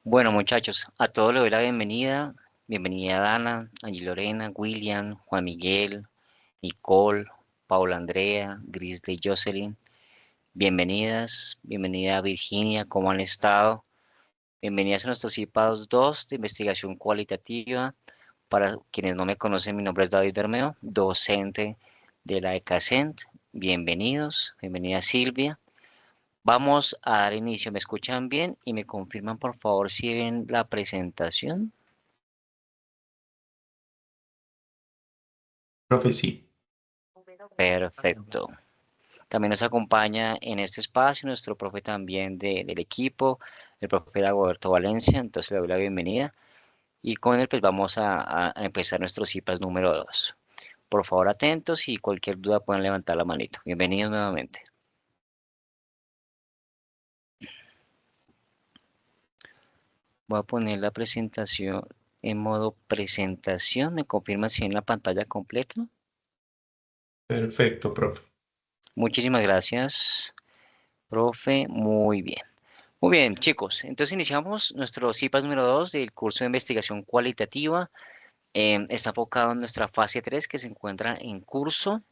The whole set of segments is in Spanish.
Bueno, muchachos, a todos les doy la bienvenida. Bienvenida Dana, Angie Lorena, William, Juan Miguel, Nicole, Paula Andrea, Gris de Jocelyn. Bienvenidas, bienvenida Virginia, ¿cómo han estado? Bienvenidas a nuestros CIPAdos 2 de investigación cualitativa. Para quienes no me conocen, mi nombre es David Bermeo, docente de la ECACENT. Bienvenidos, bienvenida Silvia. Vamos a dar inicio. ¿Me escuchan bien? Y me confirman, por favor, si ven la presentación. Profe, sí. Perfecto. También nos acompaña en este espacio nuestro profe también del equipo, el profe Dagoberto Valencia. Entonces le doy la bienvenida. Y con él pues vamos a empezar nuestro CIPAS número 2. Por favor, atentos y cualquier duda pueden levantar la manito. Bienvenidos nuevamente. Voy a poner la presentación en modo presentación. ¿Me confirma si en la pantalla completa? Perfecto, profe. Muchísimas gracias, profe. Muy bien. Muy bien, chicos. Entonces iniciamos nuestro CIPAS número 2 del curso de investigación cualitativa. Está enfocado en nuestra fase 3 que se encuentra en curso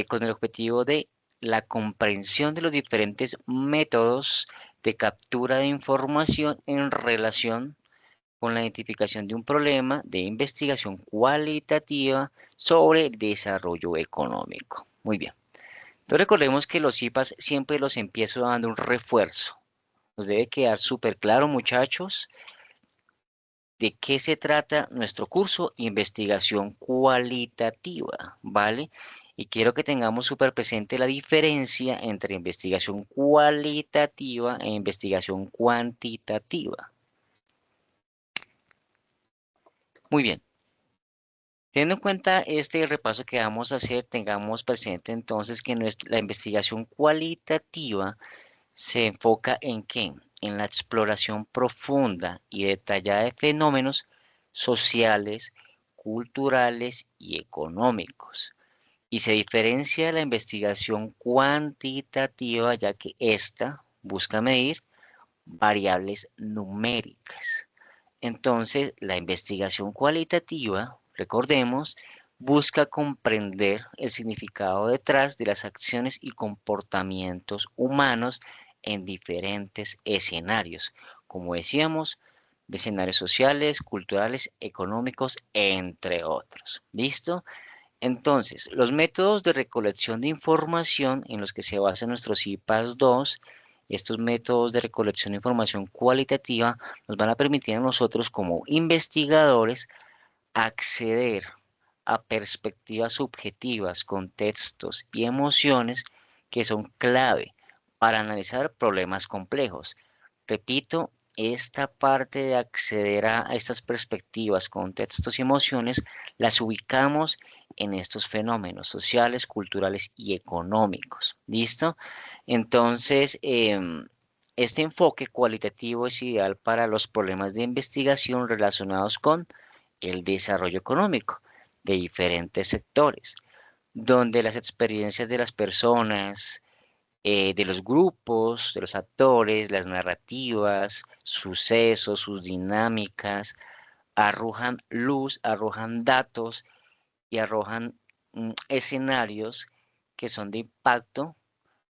con el objetivo de la comprensión de los diferentes métodos de captura de información en relación con la identificación de un problema de investigación cualitativa sobre el desarrollo económico. Muy bien. Entonces recordemos que los CIPAS siempre los empiezo dando un refuerzo. Nos debe quedar súper claro, muchachos, de qué se trata nuestro curso Investigación Cualitativa, ¿vale? Y quiero que tengamos súper presente la diferencia entre investigación cualitativa e investigación cuantitativa. Muy bien. Teniendo en cuenta este repaso que vamos a hacer, tengamos presente entonces que la investigación cualitativa se enfoca en qué? En la exploración profunda y detallada de fenómenos sociales, culturales y económicos. Y se diferencia de la investigación cuantitativa, ya que ésta busca medir variables numéricas. Entonces, la investigación cualitativa, recordemos, busca comprender el significado detrás de las acciones y comportamientos humanos en diferentes escenarios, como decíamos, de escenarios sociales, culturales, económicos, entre otros. ¿Listo? Entonces, los métodos de recolección de información en los que se basa nuestro CIPAS 2, estos métodos de recolección de información cualitativa nos van a permitir a nosotros como investigadores acceder a perspectivas subjetivas, contextos y emociones que son clave para analizar problemas complejos. Repito, esta parte de acceder a estas perspectivas, contextos y emociones las ubicamos en estos fenómenos sociales, culturales y económicos. ¿Listo? Entonces, este enfoque cualitativo es ideal para los problemas de investigación relacionados con el desarrollo económico de diferentes sectores, donde las experiencias de las personas, de los grupos, de los actores, las narrativas, sucesos, sus dinámicas, arrojan luz, arrojan datos y arrojan escenarios que son de impacto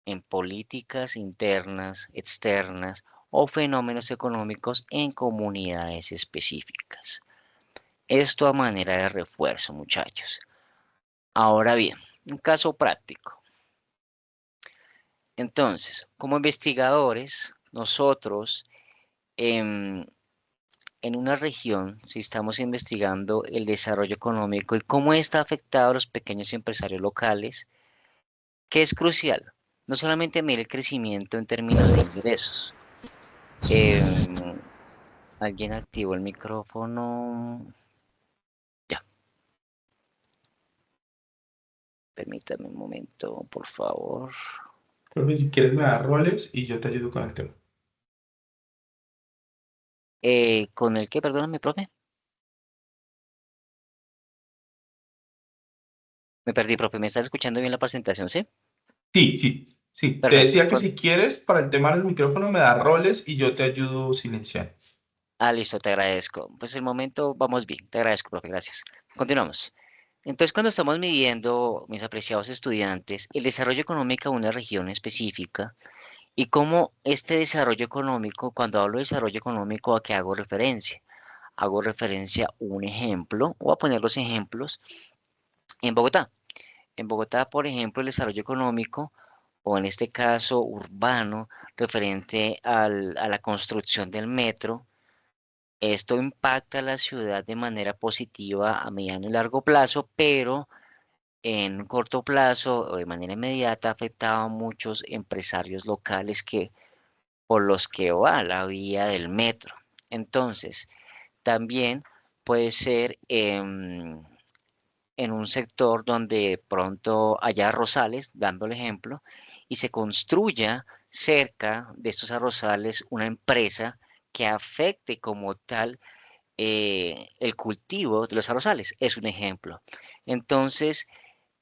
en políticas internas, externas o fenómenos económicos en comunidades específicas. Esto a manera de refuerzo, muchachos. Ahora bien, un caso práctico. Entonces, como investigadores, nosotros en, en una región, si estamos investigando el desarrollo económico y cómo está afectado a los pequeños empresarios locales, que es crucial, no solamente medir el crecimiento en términos de ingresos. Em, ¿Alguien activó el micrófono? Ya, permítame un momento, por favor. Profe, si quieres me das roles y yo te ayudo con el tema. ¿Con el qué? Perdóname, profe. Me perdí, profe. ¿Me estás escuchando bien la presentación, sí? Sí, sí. Sí, te Perfecto. decía que si quieres, para el tema del micrófono me da roles y yo te ayudo silenciando. Listo, te agradezco. Pues el momento vamos bien. Te agradezco, profe. Gracias. Continuamos. Entonces, cuando estamos midiendo, mis apreciados estudiantes, el desarrollo económico de una región específica y cómo este desarrollo económico, cuando hablo de desarrollo económico, ¿a qué hago referencia? Hago referencia a un ejemplo, o a poner los ejemplos en Bogotá. En Bogotá, por ejemplo, el desarrollo económico, o en este caso urbano, referente a la construcción del metro, esto impacta a la ciudad de manera positiva a mediano y largo plazo, pero en un corto plazo o de manera inmediata ha afectado a muchos empresarios locales que por los que va la vía del metro. Entonces, también puede ser en un sector donde pronto haya arrozales, dando el ejemplo, y se construya cerca de estos arrozales una empresa que afecte como tal el cultivo de los arrozales. Es un ejemplo. Entonces,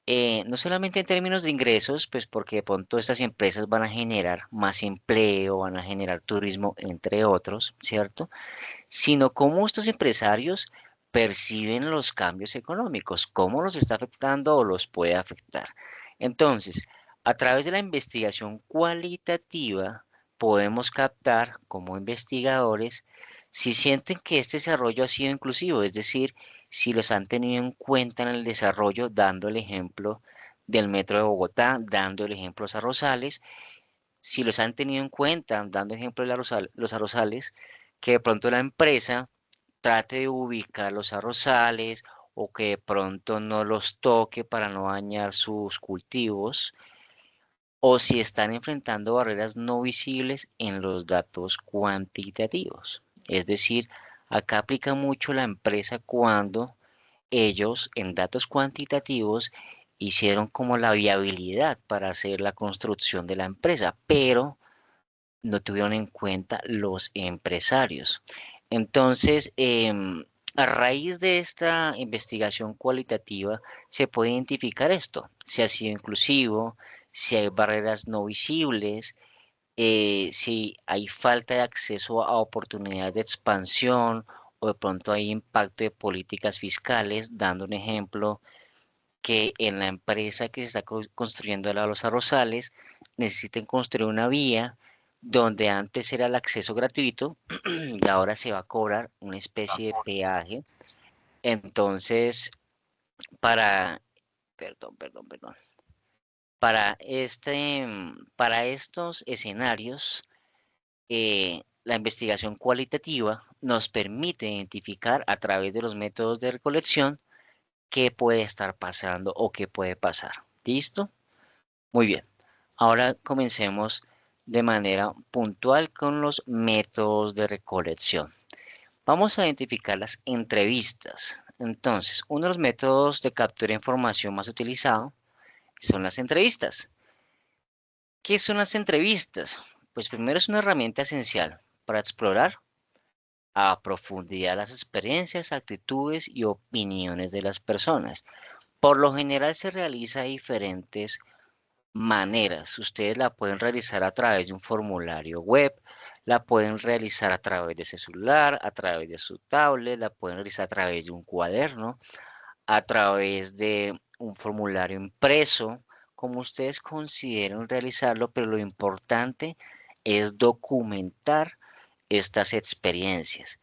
no solamente en términos de ingresos, pues porque de pronto estas empresas van a generar más empleo, van a generar turismo, entre otros, ¿cierto? Sino cómo estos empresarios perciben los cambios económicos, cómo los está afectando o los puede afectar. Entonces, a través de la investigación cualitativa, podemos captar como investigadores si sienten que este desarrollo ha sido inclusivo, es decir, si los han tenido en cuenta en el desarrollo, dando el ejemplo del Metro de Bogotá, dando el ejemplo de los arrozales, si los han tenido en cuenta, dando ejemplo de los arrozales, que de pronto la empresa trate de ubicar los arrozales o que de pronto no los toque para no dañar sus cultivos, o si están enfrentando barreras no visibles en los datos cuantitativos. Es decir, acá aplica mucho la empresa cuando ellos en datos cuantitativos hicieron como la viabilidad para hacer la construcción de la empresa, pero no tuvieron en cuenta los empresarios. Entonces, a raíz de esta investigación cualitativa, se puede identificar esto, si ha sido inclusivo, si hay barreras no visibles, si hay falta de acceso a oportunidades de expansión o de pronto hay impacto de políticas fiscales, dando un ejemplo que en la empresa que se está construyendo los arrozales necesiten construir una vía donde antes era el acceso gratuito y ahora se va a cobrar una especie de peaje. Entonces, para, perdón, para estos escenarios, la investigación cualitativa nos permite identificar a través de los métodos de recolección qué puede estar pasando o qué puede pasar. ¿Listo? Muy bien. Ahora comencemos de manera puntual con los métodos de recolección. Vamos a identificar las entrevistas. Entonces, uno de los métodos de captura de información más utilizado son las entrevistas. ¿Qué son las entrevistas? Pues primero es una herramienta esencial para explorar a profundidad las experiencias, actitudes y opiniones de las personas. Por lo general se realiza de diferentes maneras. Ustedes la pueden realizar a través de un formulario web, la pueden realizar a través de ese celular, a través de su tablet, la pueden realizar a través de un cuaderno, a través de un formulario impreso, como ustedes consideren realizarlo, pero lo importante es documentar estas experiencias.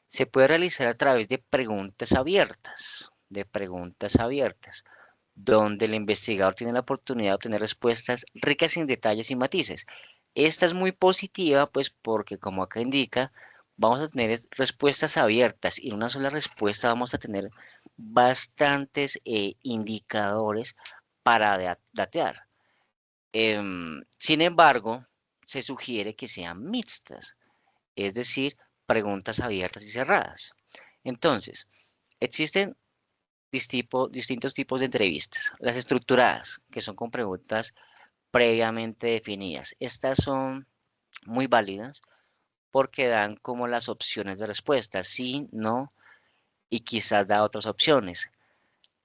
Se puede realizar a través de preguntas abiertas, donde el investigador tiene la oportunidad de obtener respuestas ricas en detalles y matices. Esta es muy positiva, pues porque como acá indica, vamos a tener respuestas abiertas y en una sola respuesta vamos a tener bastantes indicadores para datear. Sin embargo, se sugiere que sean mixtas, es decir, preguntas abiertas y cerradas. Entonces, existen distintos tipos de entrevistas. Las estructuradas, que son con preguntas previamente definidas. Estas son muy válidas porque dan como las opciones de respuesta, sí, no, y quizás da otras opciones.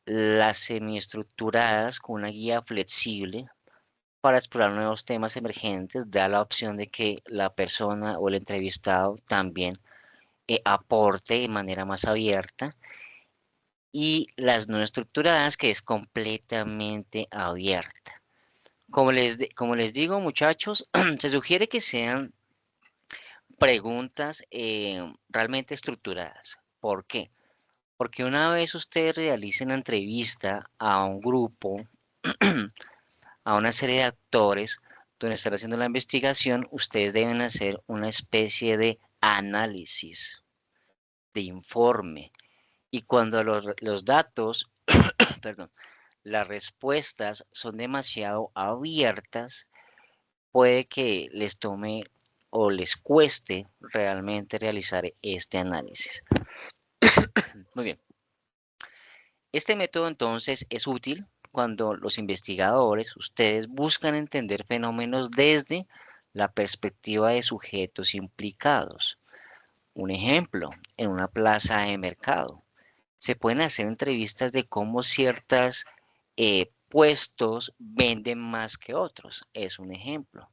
Las semiestructuradas con una guía flexible para explorar nuevos temas emergentes, da la opción de que la persona o el entrevistado también aporte de manera más abierta, y las no estructuradas, que es completamente abierta. Como les digo, muchachos, se sugiere que sean preguntas realmente estructuradas. ¿Por qué? Porque una vez ustedes realicen una entrevista a un grupo, a una serie de actores, donde están haciendo la investigación, ustedes deben hacer una especie de análisis, de informe. Y cuando los datos, perdón, las respuestas son demasiado abiertas, puede que les tome o les cueste realmente realizar este análisis. Muy bien. Este método entonces es útil cuando los investigadores, ustedes buscan entender fenómenos desde la perspectiva de sujetos implicados. Un ejemplo, en una plaza de mercado, se pueden hacer entrevistas de cómo ciertos puestos venden más que otros. Es un ejemplo.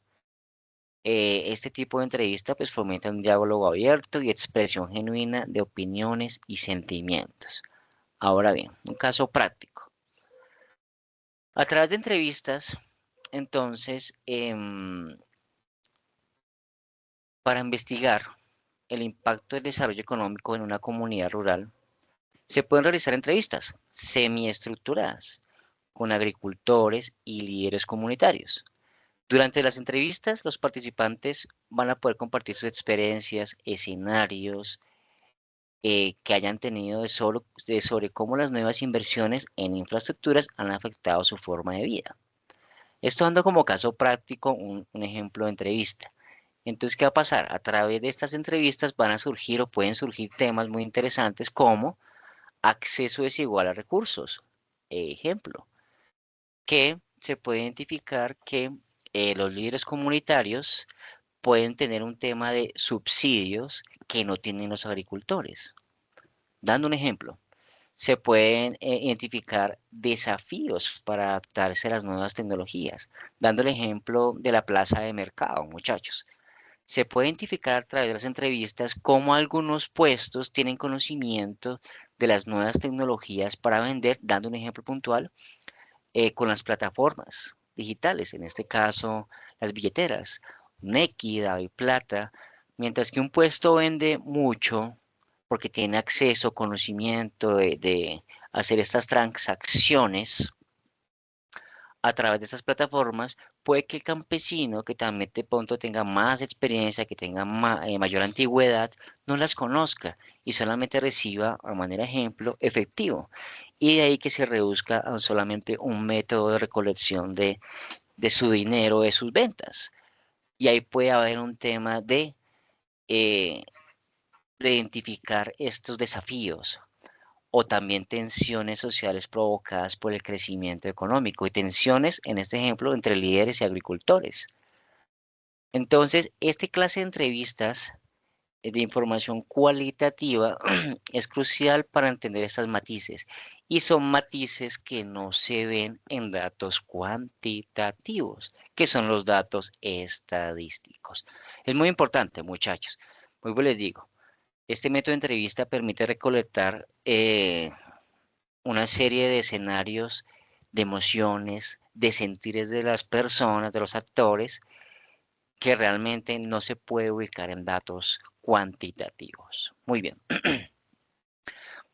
Este tipo de entrevista pues fomenta un diálogo abierto y expresión genuina de opiniones y sentimientos. Ahora bien, un caso práctico. A través de entrevistas, entonces, para investigar el impacto del desarrollo económico en una comunidad rural, se pueden realizar entrevistas semiestructuradas con agricultores y líderes comunitarios. Durante las entrevistas, los participantes van a poder compartir sus experiencias, escenarios que hayan tenido sobre cómo las nuevas inversiones en infraestructuras han afectado su forma de vida. Esto dando como caso práctico un ejemplo de entrevista. Entonces, ¿qué va a pasar? A través de estas entrevistas van a surgir o pueden surgir temas muy interesantes como acceso desigual a recursos. Ejemplo, que se puede identificar que los líderes comunitarios pueden tener un tema de subsidios que no tienen los agricultores. Dando un ejemplo, se pueden identificar desafíos para adaptarse a las nuevas tecnologías. Dando el ejemplo de la plaza de mercado, muchachos. Se puede identificar a través de las entrevistas cómo algunos puestos tienen conocimiento de las nuevas tecnologías para vender, dando un ejemplo puntual, con las plataformas digitales, en este caso las billeteras, Nequi, Plata, mientras que un puesto vende mucho porque tiene acceso, conocimiento de hacer estas transacciones a través de estas plataformas, puede que el campesino, que también de pronto tenga más experiencia, que tenga mayor antigüedad, no las conozca y solamente reciba, a manera de ejemplo, efectivo. Y de ahí que se reduzca a solamente un método de recolección de su dinero, de sus ventas. Y ahí puede haber un tema eh, de identificar estos desafíos o también tensiones sociales provocadas por el crecimiento económico y tensiones, en este ejemplo, entre líderes y agricultores. Entonces, esta clase de entrevistas de información cualitativa es crucial para entender estas matices y son matices que no se ven en datos cuantitativos, que son los datos estadísticos. Es muy importante, muchachos. Muy bien les digo, este método de entrevista permite recolectar una serie de escenarios, de emociones, de sentires de las personas, de los actores, que realmente no se puede ubicar en datos cuantitativos. Muy bien.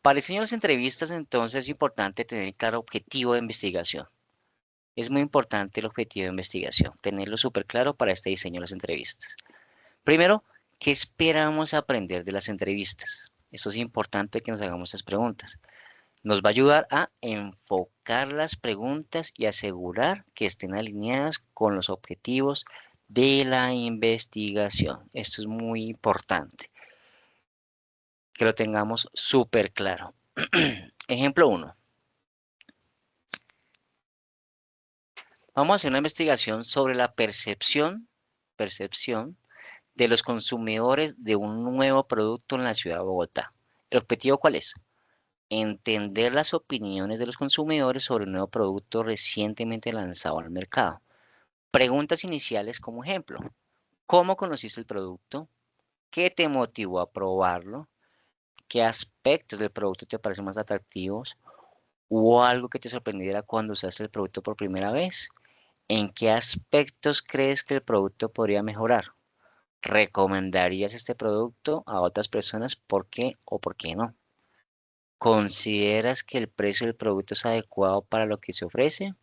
Para el diseño de las entrevistas, entonces, es importante tener claro objetivo de investigación. Es muy importante el objetivo de investigación, tenerlo súper claro para este diseño de las entrevistas. Primero, ¿qué esperamos aprender de las entrevistas? Eso es importante que nos hagamos estas preguntas. Nos va a ayudar a enfocar las preguntas y asegurar que estén alineadas con los objetivos de la investigación. Esto es muy importante, que lo tengamos súper claro. Ejemplo 1. Vamos a hacer una investigación sobre la percepción de los consumidores de un nuevo producto en la ciudad de Bogotá. ¿El objetivo cuál es? Entender las opiniones de los consumidores sobre un nuevo producto recientemente lanzado al mercado. Preguntas iniciales como ejemplo. ¿Cómo conociste el producto? ¿Qué te motivó a probarlo? ¿Qué aspectos del producto te parecen más atractivos? ¿Hubo algo que te sorprendiera cuando usaste el producto por primera vez? ¿En qué aspectos crees que el producto podría mejorar? ¿Recomendarías este producto a otras personas? ¿Por qué o por qué no? ¿Consideras que el precio del producto es adecuado para lo que se ofrece?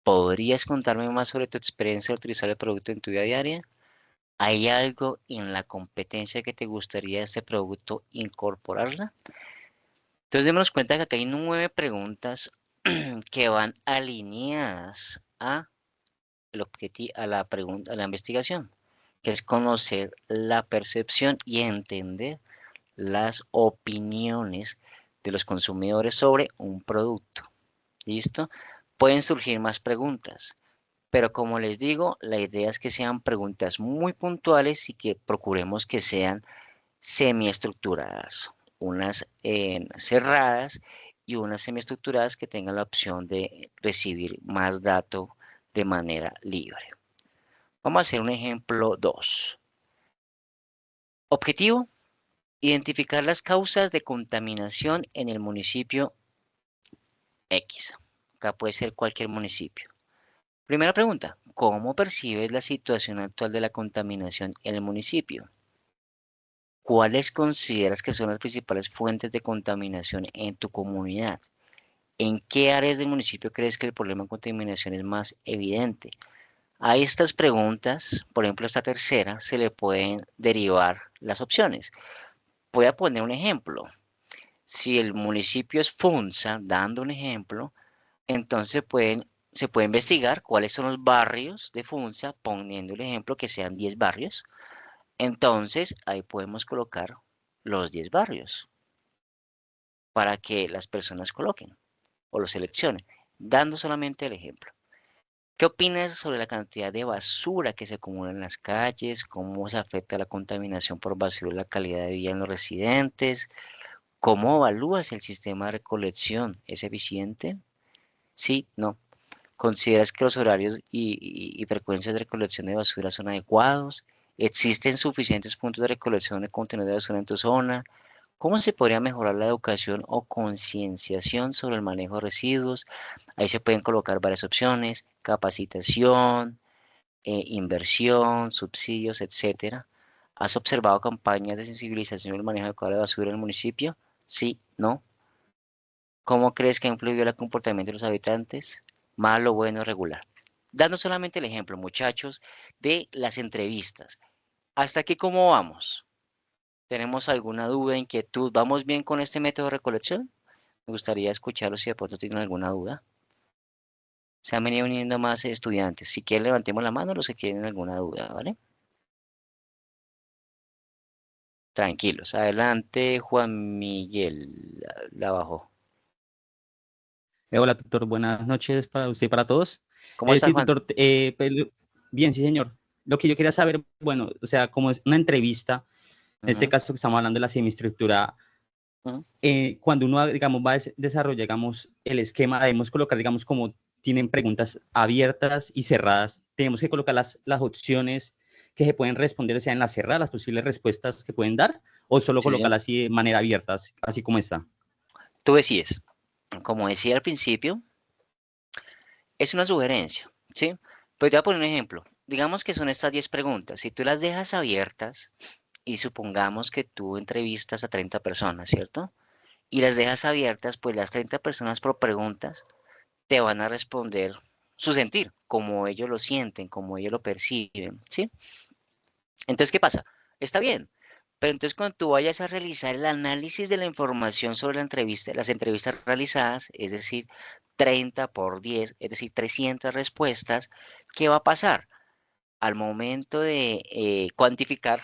¿Podrías contarme más sobre tu experiencia de utilizar el producto en tu vida diaria? ¿Hay algo en la competencia que te gustaría de este producto incorporarla? Entonces démonos cuenta que acá hay 9 preguntas que van alineadas a la pregunta, a la investigación, que es conocer la percepción y entender las opiniones de los consumidores sobre un producto. ¿Listo? Pueden surgir más preguntas, pero como les digo, la idea es que sean preguntas muy puntuales y que procuremos que sean semiestructuradas, unas cerradas y unas semiestructuradas que tengan la opción de recibir más datos de manera libre. Vamos a hacer un ejemplo 2. Objetivo, identificar las causas de contaminación en el municipio X. Acá puede ser cualquier municipio. Primera pregunta, ¿cómo percibes la situación actual de la contaminación en el municipio? ¿Cuáles consideras que son las principales fuentes de contaminación en tu comunidad? ¿En qué áreas del municipio crees que el problema de contaminación es más evidente? A estas preguntas, por ejemplo, esta tercera, se le pueden derivar las opciones. Voy a poner un ejemplo. Si el municipio es Funza, dando un ejemplo, entonces se puede investigar cuáles son los barrios de Funza, poniendo el ejemplo que sean 10 barrios. Entonces, ahí podemos colocar los 10 barrios para que las personas coloquen o lo seleccionen, dando solamente el ejemplo. ¿Qué opinas sobre la cantidad de basura que se acumula en las calles? ¿Cómo se afecta la contaminación por basura y la calidad de vida en los residentes? ¿Cómo evalúas el sistema de recolección? ¿Es eficiente? Sí, no. ¿Consideras que los horarios y frecuencias de recolección de basura son adecuados? ¿Existen suficientes puntos de recolección de contenedores de basura en tu zona? ¿Cómo se podría mejorar la educación o concienciación sobre el manejo de residuos? Ahí se pueden colocar varias opciones, capacitación, inversión, subsidios, etcétera. ¿Has observado campañas de sensibilización del manejo adecuado de basura en el municipio? Sí, no. ¿Cómo crees que ha influido el comportamiento de los habitantes? Malo, bueno, regular. Dando solamente el ejemplo, muchachos, de las entrevistas. ¿Hasta aquí cómo vamos? ¿Tenemos alguna duda, inquietud? ¿Vamos bien con este método de recolección? Me gustaría escucharlos si de pronto tienen alguna duda. Se han venido uniendo más estudiantes. Si quieren, levantemos la mano los que tienen alguna duda, ¿vale? Tranquilos. Adelante, Juan Miguel. La bajó. Hola, tutor. Buenas noches para usted y para todos. ¿Cómo estás, Sí, Juan? tutor. Bien, sí, señor. Lo que yo quería saber, bueno, o sea, como es una entrevista, en este Ujú, caso que estamos hablando de la semiestructura, ujú. cuando uno, digamos, va a desarrollar, digamos, el esquema, debemos colocar, digamos, como tienen preguntas abiertas y cerradas, tenemos que colocar las opciones que se pueden responder, o sea, en la cerrada, las posibles respuestas que pueden dar, o solo Sí, señor. colocarlas así de manera abierta, así como está. Tú decides. Como decía al principio, es una sugerencia, ¿sí? Pero te voy a poner un ejemplo. Digamos que son estas 10 preguntas. Si tú las dejas abiertas y supongamos que tú entrevistas a 30 personas, ¿cierto? Y las dejas abiertas, pues las 30 personas por preguntas te van a responder su sentir, como ellos lo sienten, como ellos lo perciben, ¿sí? Entonces, ¿qué pasa? Está bien, pero entonces cuando tú vayas a realizar el análisis de la información sobre la entrevista, las entrevistas realizadas, es decir, 30 por 10, es decir, 300 respuestas, ¿qué va a pasar? Al momento de cuantificar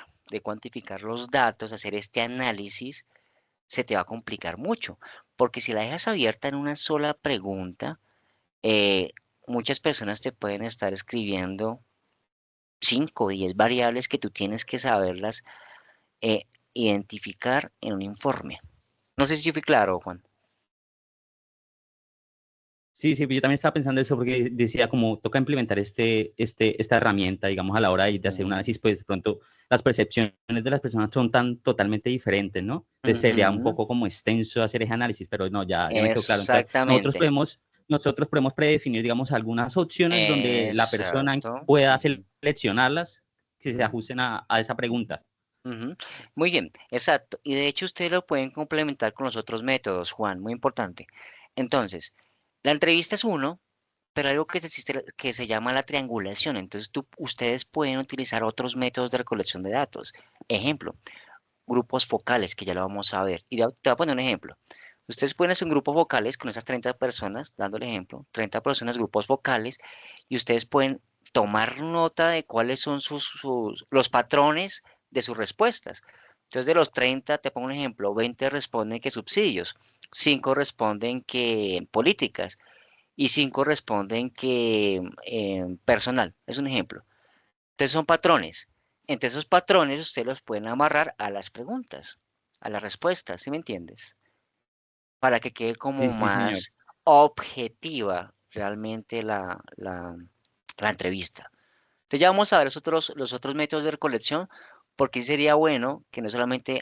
los datos, hacer este análisis, se te va a complicar mucho, porque si la dejas abierta en una sola pregunta, eh, muchas personas te pueden estar escribiendo 5 o 10 variables que tú tienes que saberlas identificar en un informe. No sé si fui claro, Juan. Sí, sí, yo también estaba pensando eso porque decía como toca implementar esta herramienta, digamos, a la hora de hacer un Ujú, análisis, pues de pronto las percepciones de las personas son tan totalmente diferentes, ¿no? Entonces sería un ujú, poco como extenso hacer ese análisis, pero no, ya me quedó claro. Entonces, exactamente. nosotros podemos predefinir, digamos, algunas opciones donde la persona Exacto. pueda Ujú, seleccionarlas que se ujú, ajusten a esa pregunta. ujú. Muy bien, exacto. Y de hecho ustedes lo pueden complementar con los otros métodos, Juan, muy importante. Entonces, la entrevista es uno, pero algo que existe que se llama la triangulación. Entonces, ustedes pueden utilizar otros métodos de recolección de datos. Ejemplo, grupos focales, que ya lo vamos a ver. Y te voy a poner un ejemplo. Ustedes pueden hacer un grupo focales con esas 30 personas, dando el ejemplo, 30 personas, grupos focales, y ustedes pueden tomar nota de cuáles son los patrones de sus respuestas. Entonces, de los 30, te pongo un ejemplo, 20 responden que subsidios, 5 responden que políticas y 5 responden que personal. Es un ejemplo. Entonces son patrones. Entre esos patrones ustedes los pueden amarrar a las preguntas, a las respuestas, ¿sí me entiendes? Para que quede Sí, como sí, señor. más objetiva realmente la entrevista. Entonces ya vamos a ver los otros métodos de recolección, porque sería bueno que no solamente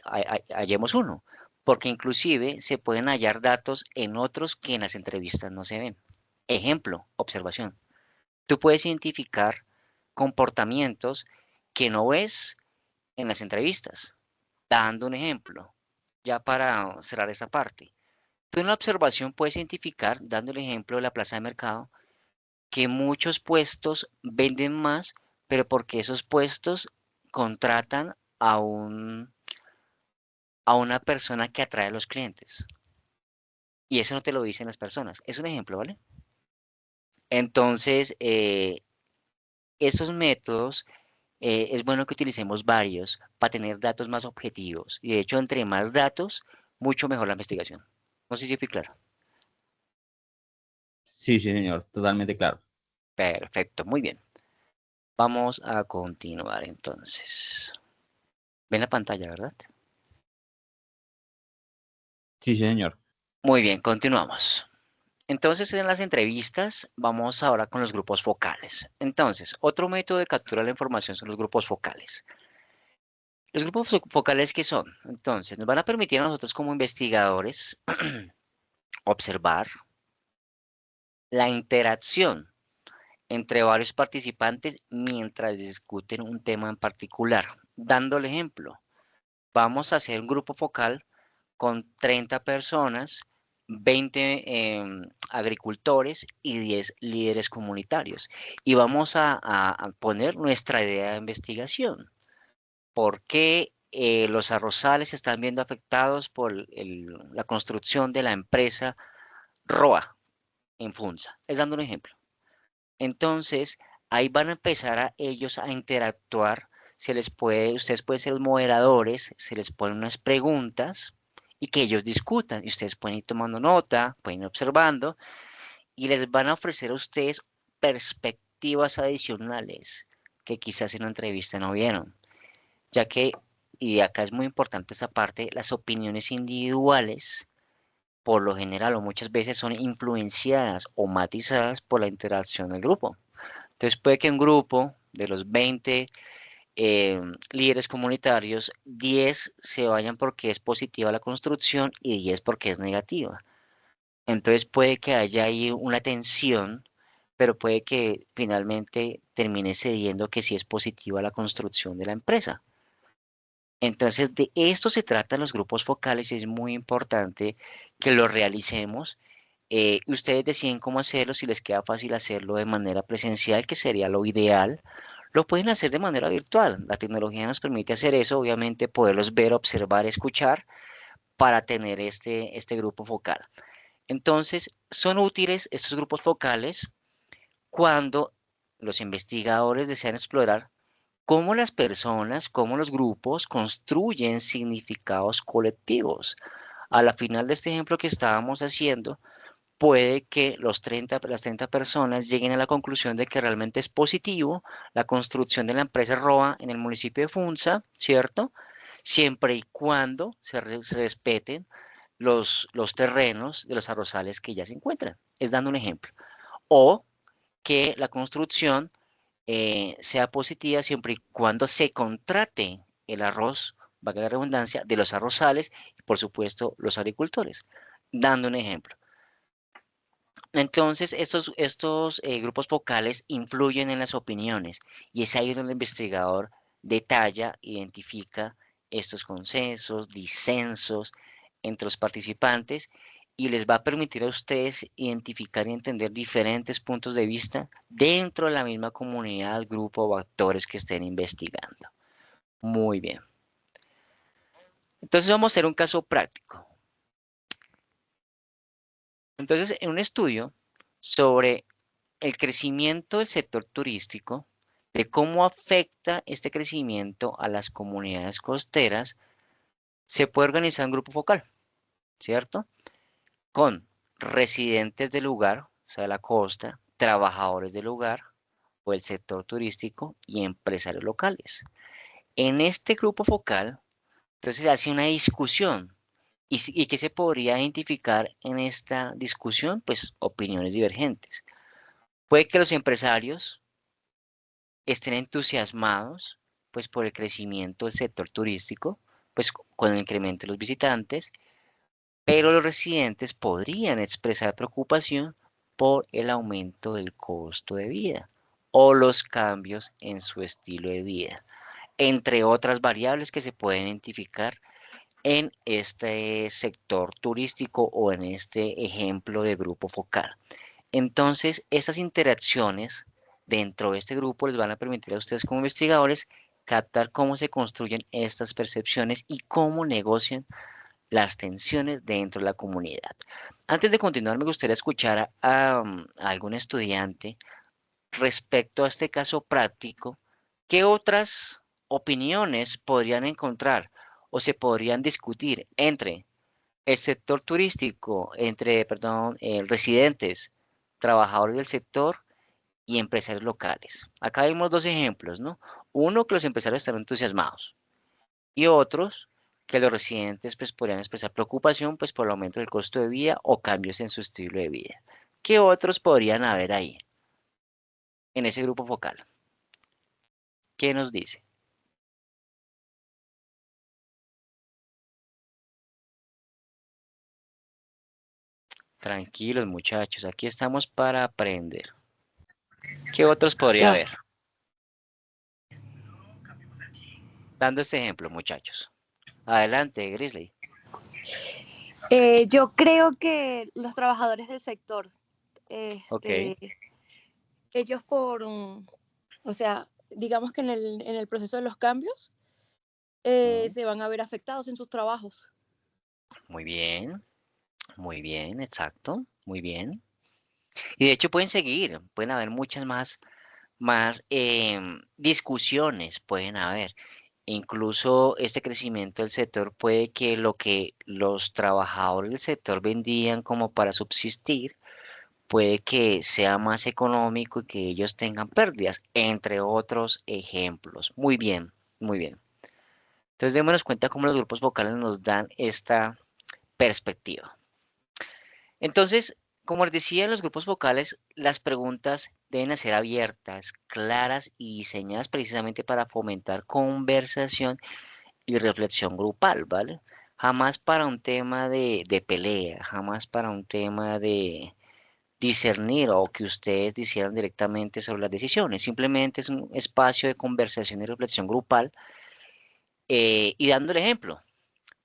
hallemos uno, porque inclusive se pueden hallar datos en otros que en las entrevistas no se ven. Ejemplo, observación. Tú puedes identificar comportamientos que no ves en las entrevistas. Dando un ejemplo, ya para cerrar esta parte. Tú en la observación puedes identificar, dando el ejemplo de la plaza de mercado, que muchos puestos venden más, pero porque esos puestos contratan a una persona que atrae a los clientes. Y eso no te lo dicen las personas. Es un ejemplo, ¿vale? Entonces, estos métodos es bueno que utilicemos varios para tener datos más objetivos. Y de hecho, entre más datos, mucho mejor la investigación. No sé si fui claro. Sí, sí, señor, totalmente claro. Perfecto, muy bien. Vamos a continuar entonces. ¿Ven la pantalla, verdad? Sí, sí, señor. Muy bien, continuamos. Entonces, en las entrevistas, vamos ahora con los grupos focales. Entonces, otro método de captura de la información son los grupos focales. Los grupos focales, ¿qué son? Entonces, nos van a permitir a nosotros como investigadores observar la interacción entre varios participantes mientras discuten un tema en particular. Dando el ejemplo, vamos a hacer un grupo focal con 30 personas, 20 agricultores y 10 líderes comunitarios. Y vamos a poner nuestra idea de investigación. ¿Por qué los arrozales se están viendo afectados por la construcción de la empresa ROA en Funza? Es dando un ejemplo. Entonces, ahí van a empezar a ellos a interactuar. Ustedes pueden ser los moderadores, se les ponen unas preguntas y que ellos discutan. Y ustedes pueden ir tomando nota, pueden ir observando y les van a ofrecer a ustedes perspectivas adicionales que quizás en la entrevista no vieron. Ya que, y acá es muy importante esa parte, las opiniones individuales, por lo general o muchas veces son influenciadas o matizadas por la interacción del grupo. Entonces puede que un grupo de los 20 líderes comunitarios, 10 se vayan porque es positiva la construcción y 10 porque es negativa. Entonces puede que haya ahí una tensión, pero puede que finalmente termine cediendo que sí es positiva la construcción de la empresa. Entonces de esto se tratan los grupos focales y es muy importante que lo realicemos. Ustedes deciden cómo hacerlo, si les queda fácil hacerlo de manera presencial, que sería lo ideal, lo pueden hacer de manera virtual. La tecnología nos permite hacer eso, obviamente poderlos ver, observar, escuchar para tener este grupo focal. Entonces, son útiles estos grupos focales cuando los investigadores desean explorar cómo las personas, cómo los grupos construyen significados colectivos. A la final de este ejemplo que estábamos haciendo, puede que las 30 personas lleguen a la conclusión de que realmente es positivo la construcción de la empresa ROA en el municipio de Funza, ¿cierto? Siempre y cuando se respeten los terrenos de los arrozales que ya se encuentran. Es dando un ejemplo. O que la construcción sea positiva siempre y cuando se contrate el arroz, valga la redundancia, de los arrozales y por supuesto los agricultores. Dando un ejemplo. Entonces, estos grupos focales influyen en las opiniones y es ahí donde el investigador detalla, identifica estos consensos, disensos entre los participantes y les va a permitir a ustedes identificar y entender diferentes puntos de vista dentro de la misma comunidad, grupo o actores que estén investigando. Muy bien. Entonces vamos a hacer un caso práctico. Entonces, en un estudio sobre el crecimiento del sector turístico, de cómo afecta este crecimiento a las comunidades costeras, se puede organizar un grupo focal, ¿cierto? Con residentes del lugar, o sea, de la costa, trabajadores del lugar o el sector turístico y empresarios locales. En este grupo focal, entonces se hace una discusión. ¿Y qué se podría identificar en esta discusión? Pues opiniones divergentes. Puede que los empresarios estén entusiasmados pues por el crecimiento del sector turístico, pues con el incremento de los visitantes, pero los residentes podrían expresar preocupación por el aumento del costo de vida o los cambios en su estilo de vida, entre otras variables que se pueden identificar en este sector turístico o en este ejemplo de grupo focal. Entonces, estas interacciones dentro de este grupo les van a permitir a ustedes como investigadores captar cómo se construyen estas percepciones y cómo negocian las tensiones dentro de la comunidad. Antes de continuar, me gustaría escuchar a algún estudiante respecto a este caso práctico. ¿Qué otras opiniones podrían encontrar o se podrían discutir entre el sector turístico, entre, perdón, residentes, trabajadores del sector y empresarios locales? Acá vemos dos ejemplos, ¿no? Uno, que los empresarios están entusiasmados y otros que los residentes pues podrían expresar preocupación pues por el aumento del costo de vida o cambios en su estilo de vida. ¿Qué otros podrían haber ahí en ese grupo focal? ¿Qué nos dice? Tranquilos muchachos, aquí estamos para aprender. ¿Qué otros podría Ya. haber? Dando este ejemplo, muchachos. Adelante, Grizzly. Yo creo que los trabajadores del sector, Ok. ellos o sea, digamos que en el proceso de los cambios Mm, se van a ver afectados en sus trabajos. muy bien, exacto, muy bien. Y de hecho pueden seguir, pueden haber muchas más discusiones, pueden haber. Incluso este crecimiento del sector puede que lo que los trabajadores del sector vendían como para subsistir, puede que sea más económico y que ellos tengan pérdidas, entre otros ejemplos. Muy bien, muy bien. Entonces démonos cuenta cómo los grupos vocales nos dan esta perspectiva. Entonces, como les decía, en los grupos vocales las preguntas deben ser abiertas, claras y diseñadas precisamente para fomentar conversación y reflexión grupal, ¿vale? Jamás para un tema de pelea, jamás para un tema de discernir o que ustedes disciernan directamente sobre las decisiones. Simplemente es un espacio de conversación y reflexión grupal y dando el ejemplo.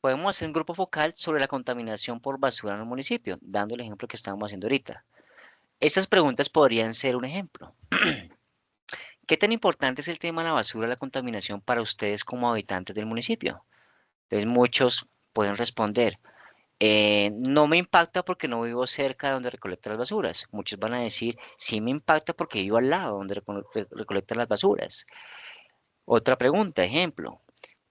Podemos hacer un grupo focal sobre la contaminación por basura en el municipio, dando el ejemplo que estamos haciendo ahorita. Estas preguntas podrían ser un ejemplo. ¿Qué tan importante es el tema de la basura y la contaminación para ustedes como habitantes del municipio? Entonces muchos pueden responder, no me impacta porque no vivo cerca de donde recolectan las basuras. Muchos van a decir, sí me impacta porque vivo al lado donde recolectan las basuras. Otra pregunta, ejemplo,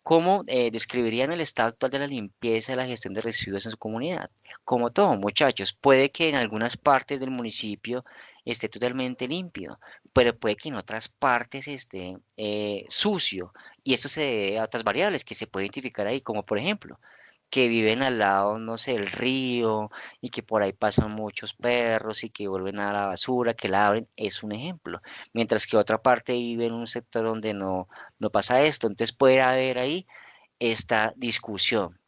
¿cómo describirían el estado actual de la limpieza y la gestión de residuos en su comunidad? Como todo, muchachos, puede que en algunas partes del municipio esté totalmente limpio, pero puede que en otras partes esté sucio. Y esto se debe a otras variables que se puede identificar ahí, como por ejemplo, que viven al lado, no sé, del río y que por ahí pasan muchos perros y que vuelven a la basura, que la abren, es un ejemplo. Mientras que otra parte vive en un sector donde no pasa esto. Entonces puede haber ahí esta discusión.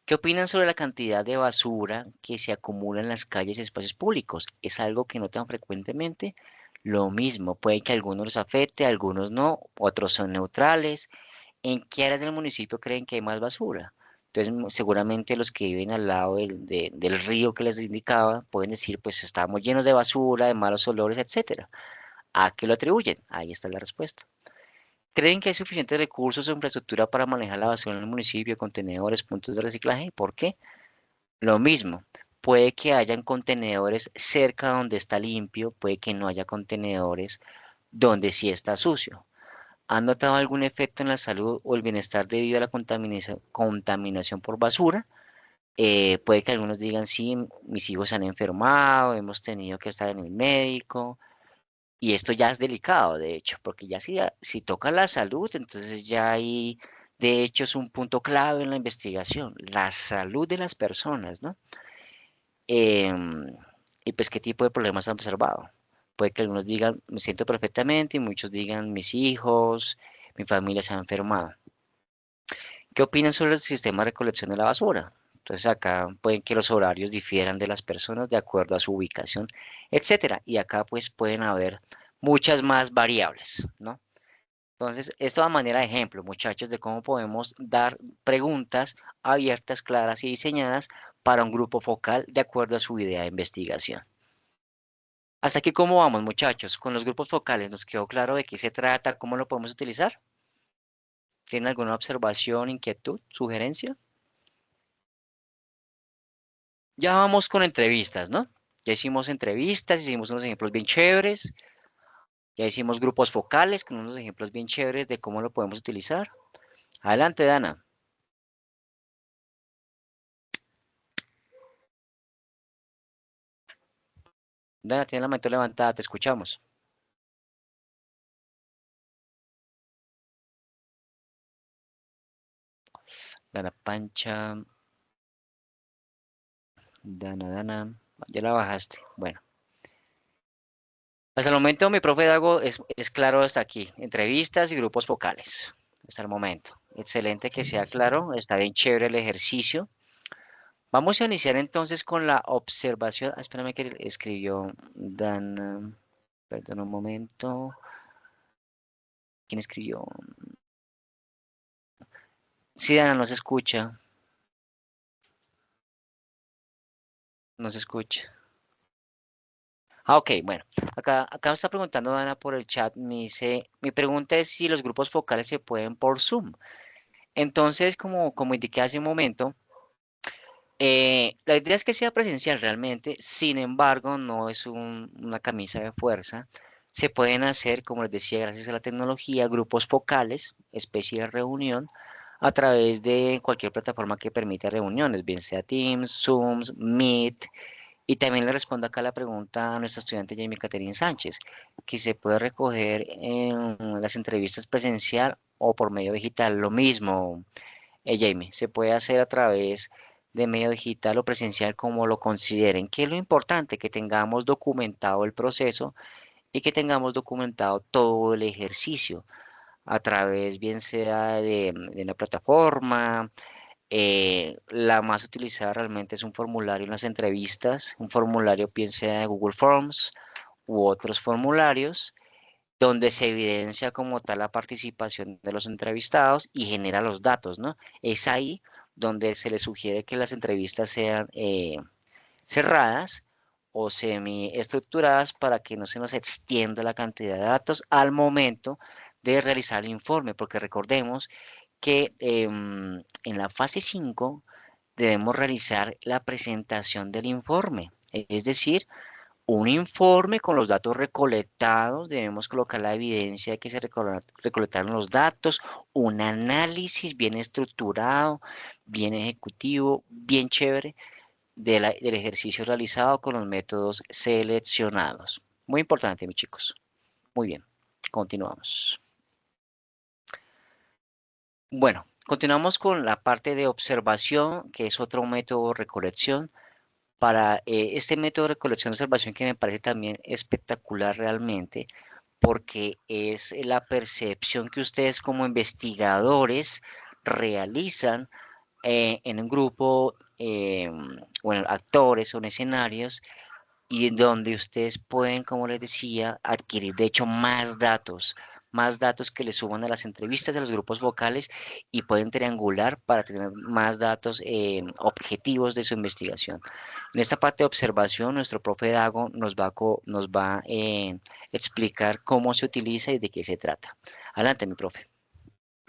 ¿Qué opinan sobre la cantidad de basura que se acumula en las calles y espacios públicos? ¿Es algo que notan frecuentemente? Lo mismo, puede que a algunos los afecte, a algunos no, otros son neutrales. ¿En qué áreas del municipio creen que hay más basura? Entonces, seguramente los que viven al lado del río que les indicaba pueden decir, pues estamos llenos de basura, de malos olores, etcétera. ¿A qué lo atribuyen? Ahí está la respuesta. ¿Creen que hay suficientes recursos o infraestructura para manejar la basura en el municipio, contenedores, puntos de reciclaje? ¿Por qué? Lo mismo. Puede que hayan contenedores cerca donde está limpio, puede que no haya contenedores donde sí está sucio. ¿Han notado algún efecto en la salud o el bienestar debido a la contaminación por basura? Puede que algunos digan, sí, mis hijos se han enfermado, hemos tenido que estar en el médico. Y esto ya es delicado, de hecho, porque ya si toca la salud, entonces ya ahí, de hecho, es un punto clave en la investigación, la salud de las personas, ¿no? Em, y pues, ¿qué tipo de problemas han observado? Puede que algunos digan, me siento perfectamente, y muchos digan, mis hijos, mi familia se ha enfermado. ¿Qué opinan sobre el sistema de recolección de la basura? Entonces acá pueden que los horarios difieran de las personas de acuerdo a su ubicación, etcétera. Y acá pues pueden haber muchas más variables, ¿no? Entonces, esto a manera de ejemplo, muchachos, de cómo podemos dar preguntas abiertas, claras y diseñadas para un grupo focal de acuerdo a su idea de investigación. Hasta aquí, ¿cómo vamos, muchachos? Con los grupos focales, ¿nos quedó claro de qué se trata, cómo lo podemos utilizar? ¿Tienen alguna observación, inquietud, sugerencia? Ya vamos con entrevistas, ¿no? Ya hicimos entrevistas, hicimos unos ejemplos bien chéveres, ya hicimos grupos focales con unos ejemplos bien chéveres de cómo lo podemos utilizar. Adelante, Dana. Dana, tiene la mano levantada, te escuchamos. Dana Pancha, Dana, ya la bajaste. Bueno, hasta el momento mi profe Dago es claro hasta aquí. Entrevistas y grupos focales, hasta el momento. Excelente que sea claro, está bien chévere el ejercicio. Vamos a iniciar entonces con la observación. Espérame que escribió Dana. Perdón un momento. ¿Quién escribió? Sí, Dana, no se escucha. No se escucha. Ah, ok, bueno. Acá me está preguntando Dana por el chat. Me dice, mi pregunta es si los grupos focales se pueden por Zoom. Entonces, como indiqué hace un momento, la idea es que sea presencial realmente, sin embargo, no es una camisa de fuerza. Se pueden hacer, como les decía, gracias a la tecnología, grupos focales, especie de reunión, a través de cualquier plataforma que permita reuniones, bien sea Teams, Zoom, Meet. Y también le respondo acá la pregunta a nuestra estudiante Jamie Catherine Sánchez, que se puede recoger en las entrevistas presencial o por medio digital. Lo mismo, Jamie, se puede hacer a través de medio digital o presencial como lo consideren. ¿Qué es lo importante? Que tengamos documentado el proceso y que tengamos documentado todo el ejercicio a través, bien sea de una plataforma. La más utilizada realmente es un formulario en las entrevistas, un formulario, bien sea de Google Forms u otros formularios donde se evidencia como tal la participación de los entrevistados y genera los datos, ¿no? Es ahí donde se les sugiere que las entrevistas sean cerradas o semi-estructuradas para que no se nos extienda la cantidad de datos al momento de realizar el informe, porque recordemos que en la fase 5 debemos realizar la presentación del informe, es decir, un informe con los datos recolectados, debemos colocar la evidencia de que se recolectaron los datos, un análisis bien estructurado, bien ejecutivo, bien chévere del ejercicio realizado con los métodos seleccionados. Muy importante, mis chicos. Muy bien, continuamos. Bueno, Continuamos con la parte de observación, que es otro método de recolección. Para este método de recolección de observación que me parece también espectacular realmente, porque es la percepción que ustedes como investigadores realizan en un grupo, bueno, actores o en escenarios, y en donde ustedes pueden, como les decía, adquirir de hecho más datos que le suman a las entrevistas de los grupos vocales y pueden triangular para tener más datos objetivos de su investigación. En esta parte de observación, nuestro profe Dago nos va a explicar cómo se utiliza y de qué se trata. Adelante, mi profe.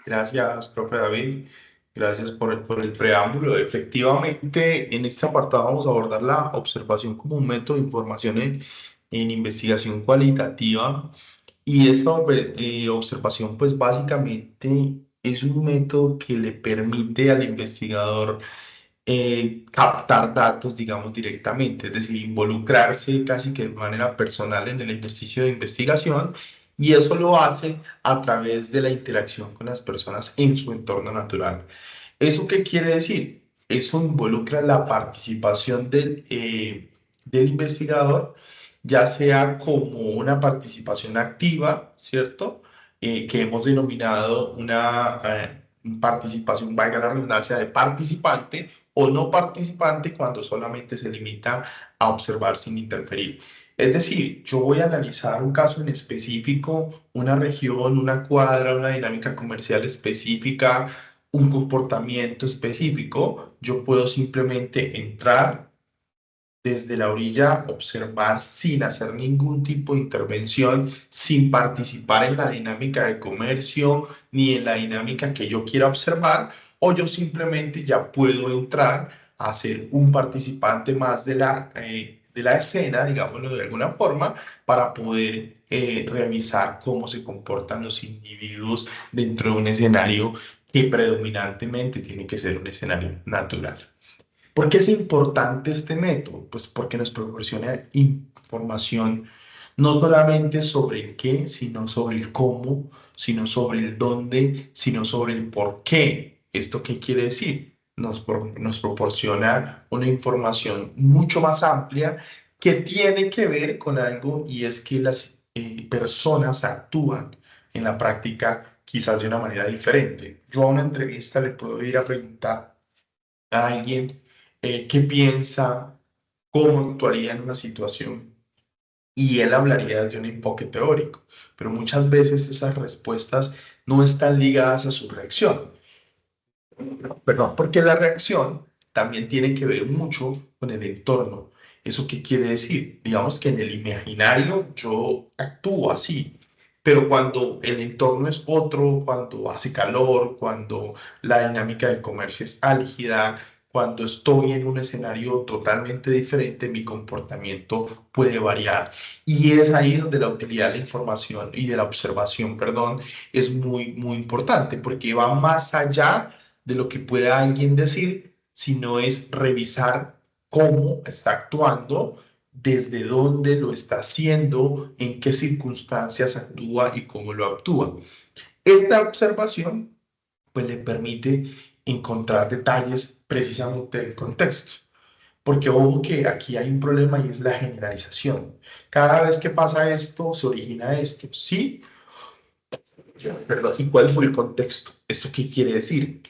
Gracias, profe David. Gracias por el preámbulo. Efectivamente, en este apartado vamos a abordar la observación como un método de información en investigación cualitativa. Y esta observación, pues básicamente es un método que le permite al investigador captar datos, digamos, directamente, es decir, involucrarse casi que de manera personal en el ejercicio de investigación, y eso lo hace a través de la interacción con las personas en su entorno natural. ¿Eso qué quiere decir? Eso involucra la participación del investigador, ya sea como una participación activa, ¿cierto? Que hemos denominado una participación, valga la redundancia, de participante, o no participante cuando solamente se limita a observar sin interferir. Es decir, yo voy a analizar un caso en específico, una región, una cuadra, una dinámica comercial específica, un comportamiento específico. Yo puedo simplemente entrar desde la orilla, observar sin hacer ningún tipo de intervención, sin participar en la dinámica de comercio ni en la dinámica que yo quiera observar, o yo simplemente ya puedo entrar a ser un participante más de la escena, digámoslo de alguna forma, para poder revisar cómo se comportan los individuos dentro de un escenario que predominantemente tiene que ser un escenario natural. ¿Por qué es importante este método? Pues porque nos proporciona información no solamente sobre el qué, sino sobre el cómo, sino sobre el dónde, sino sobre el por qué. ¿Esto qué quiere decir? Nos proporciona una información mucho más amplia que tiene que ver con algo, y es que las personas actúan en la práctica quizás de una manera diferente. Yo a una entrevista le puedo ir a preguntar a alguien qué piensa, cómo actuaría en una situación, y él hablaría desde un enfoque teórico, pero muchas veces esas respuestas no están ligadas a su reacción. Perdón, porque la reacción también tiene que ver mucho con el entorno. ¿Eso qué quiere decir? Digamos que en el imaginario yo actúo así, pero cuando el entorno es otro, cuando hace calor, cuando la dinámica del comercio es álgida, cuando estoy en un escenario totalmente diferente, mi comportamiento puede variar. Y es ahí donde la utilidad de la información y de la observación, perdón, es muy, muy importante, porque va más allá de lo que pueda alguien decir, sino es revisar cómo está actuando, desde dónde lo está haciendo, en qué circunstancias actúa y cómo lo actúa. Esta observación pues le permite encontrar detalles precisamente del contexto. Porque ojo que aquí hay un problema, y es la generalización. Cada vez que pasa esto, se origina esto. ¿Sí? Perdón. ¿Y cuál fue el contexto? ¿Esto qué quiere decir?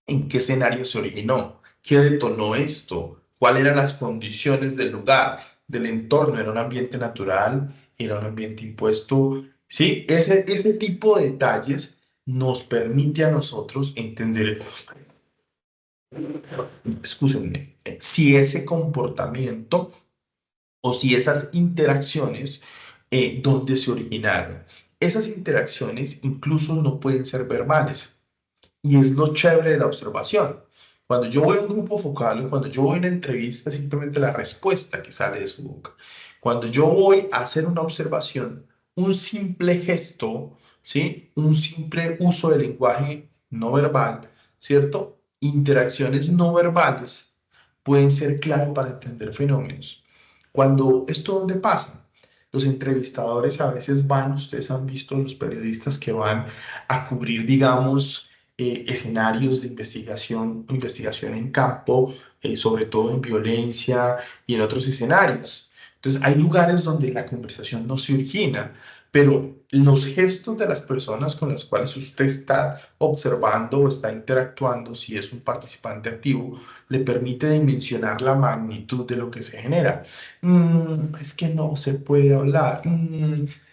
¿En qué escenario se originó? ¿Qué detonó esto? ¿Cuáles eran las condiciones del lugar, del entorno? ¿Era un ambiente natural? ¿Era un ambiente impuesto? Sí, ese tipo de detalles nos permite a nosotros entender, escúchenme, si ese comportamiento o si esas interacciones, dónde se originaron. Esas interacciones incluso no pueden ser verbales. Y es lo chévere de la observación. Cuando yo voy a un grupo focal o cuando yo voy a una entrevista, es simplemente la respuesta que sale de su boca. Cuando yo voy a hacer una observación, un simple gesto, ¿sí? Un simple uso del lenguaje no verbal, ¿cierto? Interacciones no verbales pueden ser clave para entender fenómenos. Cuando esto, ¿dónde pasa? Los entrevistadores a veces van, ustedes han visto los periodistas que van a cubrir, digamos, escenarios de investigación en campo, sobre todo en violencia y en otros escenarios. Entonces, hay lugares donde la conversación no se origina, pero los gestos de las personas con las cuales usted está observando o está interactuando, si es un participante activo, le permite dimensionar la magnitud de lo que se genera. Es que no se puede hablar.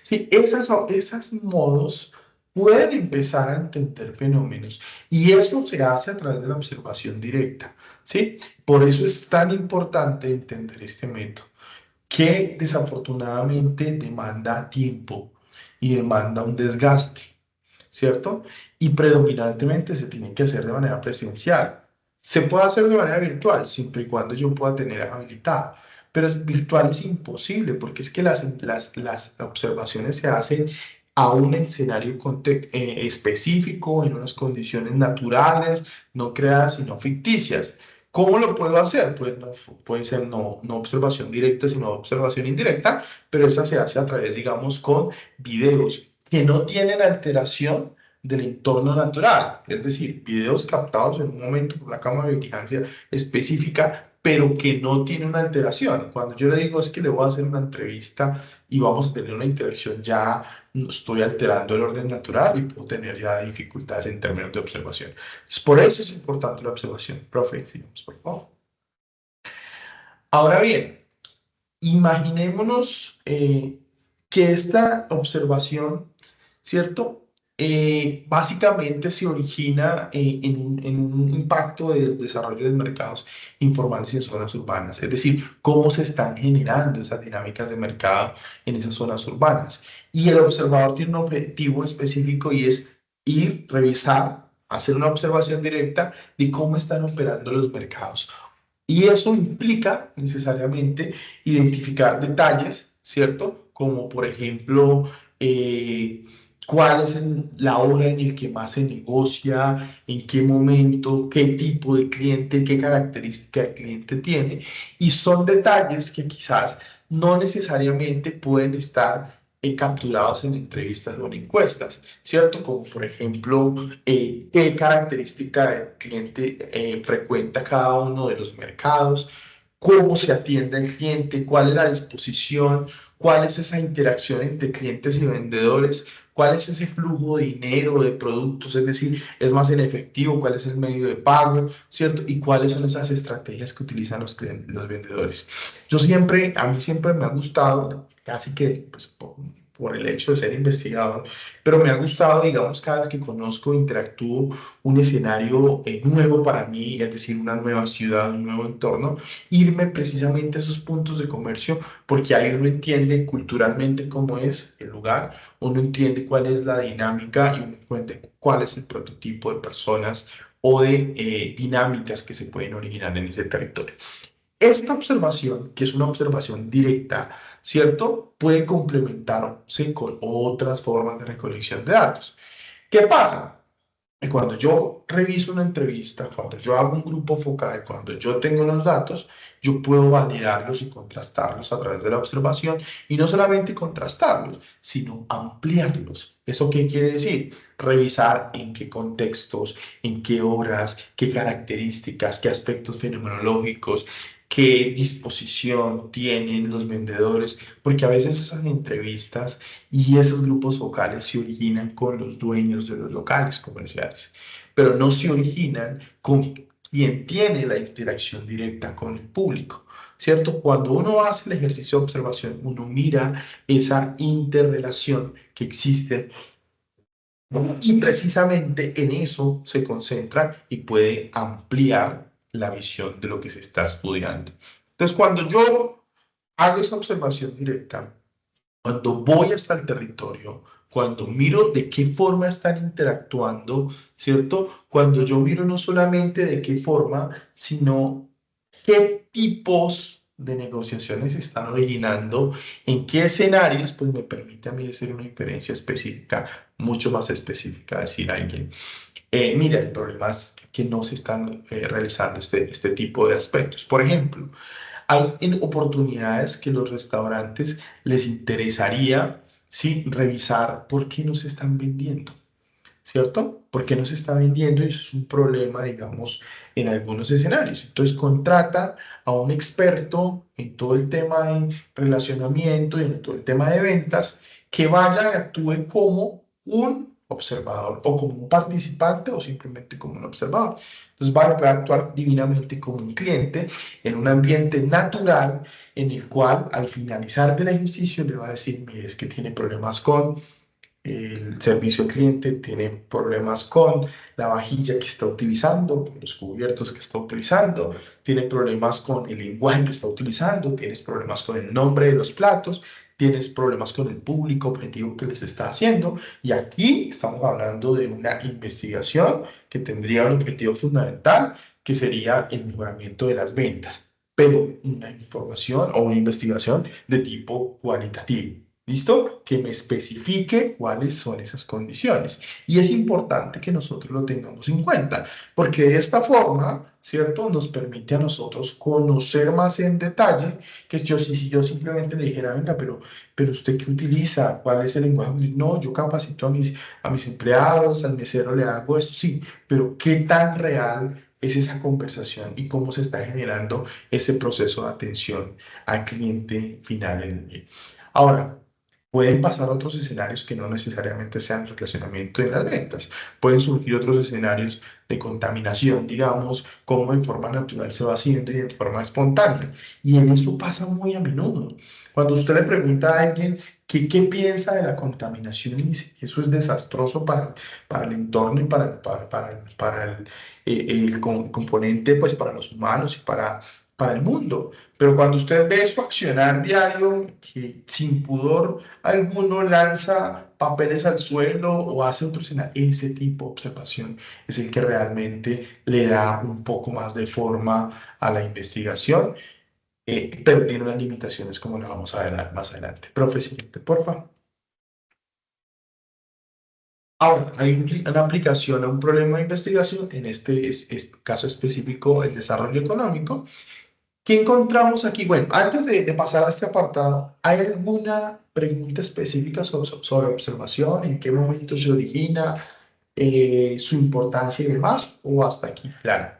Sí, esas modos pueden empezar a entender fenómenos y eso se hace a través de la observación directa, ¿sí? Por eso es tan importante entender este método, que desafortunadamente demanda tiempo y demanda un desgaste, ¿cierto? Y predominantemente se tiene que hacer de manera presencial. Se puede hacer de manera virtual, siempre y cuando yo pueda tener habilitado. Pero virtual es imposible, porque es que las observaciones se hacen a un escenario específico, en unas condiciones naturales, no creadas, sino ficticias. ¿Cómo lo puedo hacer? Pues no, puede ser no observación directa, sino observación indirecta, pero esa se hace a través, digamos, con videos que no tienen alteración del entorno natural, es decir, videos captados en un momento por una cámara de vigilancia específica, pero que no tiene una alteración. Cuando yo le digo es que le voy a hacer una entrevista y vamos a tener una interacción, ya no estoy alterando el orden natural y puedo tener ya dificultades en términos de observación. Por eso es importante la observación. Profe, sigamos, por favor. Ahora bien, imaginémonos que esta observación, ¿cierto? Básicamente se origina en un impacto del desarrollo de mercados informales en zonas urbanas, es decir, cómo se están generando esas dinámicas de mercado en esas zonas urbanas. Y el observador tiene un objetivo específico y es ir, revisar, hacer una observación directa de cómo están operando los mercados. Y eso implica necesariamente identificar detalles, ¿cierto? Como por ejemplo, cuál es la hora en el que más se negocia, en qué momento, qué tipo de cliente, qué característica de cliente tiene. Y son detalles que quizás no necesariamente pueden estar capturados en entrevistas o en encuestas, ¿cierto? Como por ejemplo, qué característica de cliente frecuenta cada uno de los mercados, cómo se atiende al cliente, cuál es la disposición, cuál es esa interacción entre clientes y vendedores, cuál es ese flujo de dinero, de productos, es decir, es más en efectivo, cuál es el medio de pago, ¿cierto? Y cuáles son esas estrategias que utilizan los vendedores. A mí siempre me ha gustado, casi que pues, por el hecho de ser investigador, pero me ha gustado, digamos, cada vez que conozco, interactúo un escenario nuevo para mí, es decir, una nueva ciudad, un nuevo entorno, irme precisamente a esos puntos de comercio, porque ahí uno entiende culturalmente cómo es el lugar, uno entiende cuál es la dinámica y uno entiende cuál es el prototipo de personas o de dinámicas que se pueden originar en ese territorio. Esta observación, que es una observación directa, ¿cierto? Puede complementarse con otras formas de recolección de datos. ¿Qué pasa? Y cuando yo reviso una entrevista, cuando yo hago un grupo focal, cuando yo tengo los datos, yo puedo validarlos y contrastarlos a través de la observación y no solamente contrastarlos, sino ampliarlos. ¿Eso qué quiere decir? Revisar en qué contextos, en qué horas, qué características, qué aspectos fenomenológicos, qué disposición tienen los vendedores, porque a veces esas entrevistas y esos grupos focales se originan con los dueños de los locales comerciales, pero no se originan con quien tiene la interacción directa con el público, ¿cierto? Cuando uno hace el ejercicio de observación, uno mira esa interrelación que existe y precisamente en eso se concentra y puede ampliar la visión de lo que se está estudiando. Entonces, cuando yo hago esa observación directa, cuando voy hasta el territorio, cuando miro de qué forma están interactuando, ¿cierto? Cuando yo miro no solamente de qué forma, sino qué tipos de negociaciones se están originando, en qué escenarios, pues me permite a mí hacer una inferencia específica, mucho más específica, decir a alguien, mira, el problema es que no se están realizando este tipo de aspectos. Por ejemplo, hay oportunidades que los restaurantes les interesaría, ¿sí? Revisar por qué no se están vendiendo, ¿cierto? ¿Por qué no se está vendiendo? Y eso es un problema, digamos, en algunos escenarios. Entonces contrata a un experto en todo el tema de relacionamiento y en todo el tema de ventas que vaya y actúe como un observador o como un participante o simplemente como un observador. Entonces va a actuar divinamente como un cliente en un ambiente natural en el cual al finalizar del ejercicio le va a decir, mire, es que tiene problemas con el servicio al cliente, tiene problemas con la vajilla que está utilizando, con los cubiertos que está utilizando, tiene problemas con el lenguaje que está utilizando, tienes problemas con el nombre de los platos, tienes problemas con el público objetivo que les está haciendo. Y aquí estamos hablando de una investigación que tendría un objetivo fundamental, que sería el mejoramiento de las ventas, pero una información o una investigación de tipo cualitativo. ¿Listo? Que me especifique cuáles son esas condiciones. Y es importante que nosotros lo tengamos en cuenta, porque de esta forma, ¿cierto? Nos permite a nosotros conocer más en detalle que si yo simplemente le dijera, venga, pero ¿usted qué utiliza? ¿Cuál es el lenguaje? No, yo capacito a mis empleados, al mesero le hago esto, sí, pero ¿qué tan real es esa conversación y cómo se está generando ese proceso de atención al cliente final en el día? Ahora, pueden pasar otros escenarios que no necesariamente sean relacionamiento en las ventas. Pueden surgir otros escenarios de contaminación, digamos, cómo en forma natural se va haciendo y de forma espontánea. Y en eso pasa muy a menudo. Cuando usted le pregunta a alguien qué piensa de la contaminación y dice que eso es desastroso para el entorno y para el componente, pues para los humanos y para el mundo. Pero cuando usted ve su accionar diario, que sin pudor alguno lanza papeles al suelo o hace otro escenario, ese tipo de observación es el que realmente le da un poco más de forma a la investigación, pero tiene unas limitaciones como la vamos a ver más adelante. Profe, siguiente, por favor. Ahora, hay una aplicación a un problema de investigación, en este caso específico, el desarrollo económico. ¿Qué encontramos aquí? Bueno, antes de pasar a este apartado, ¿hay alguna pregunta específica sobre observación? ¿En qué momento se origina? ¿Su importancia y demás? ¿O hasta aquí? Claro.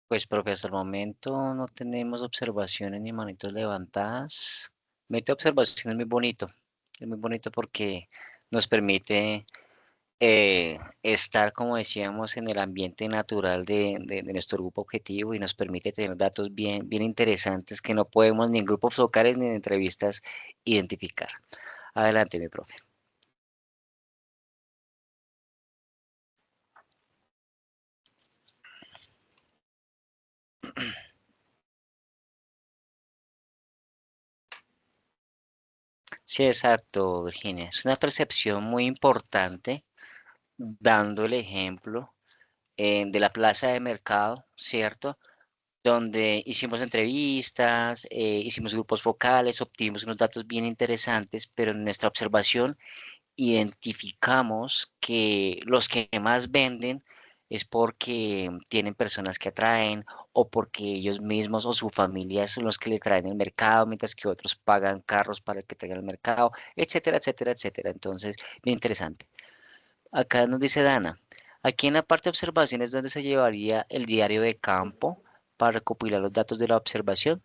Pues, profe, hasta el momento no tenemos observaciones ni manitos levantadas. Método de observación es muy bonito porque nos permite estar, como decíamos, en el ambiente natural de nuestro grupo objetivo y nos permite tener datos bien, bien interesantes que no podemos ni en grupos locales ni en entrevistas identificar. Adelante, mi profe. Sí, exacto, Virginia. Es una percepción muy importante, dando el ejemplo de la plaza de mercado, ¿cierto? Donde hicimos entrevistas, hicimos grupos focales, obtuvimos unos datos bien interesantes, pero en nuestra observación identificamos que los que más venden es porque tienen personas que atraen o porque ellos mismos o su familia son los que le traen el mercado, mientras que otros pagan carros para que traigan el mercado, etcétera, etcétera, etcétera. Entonces, bien interesante. Acá nos dice Dana, aquí en la parte de observaciones donde se llevaría el diario de campo para recopilar los datos de la observación.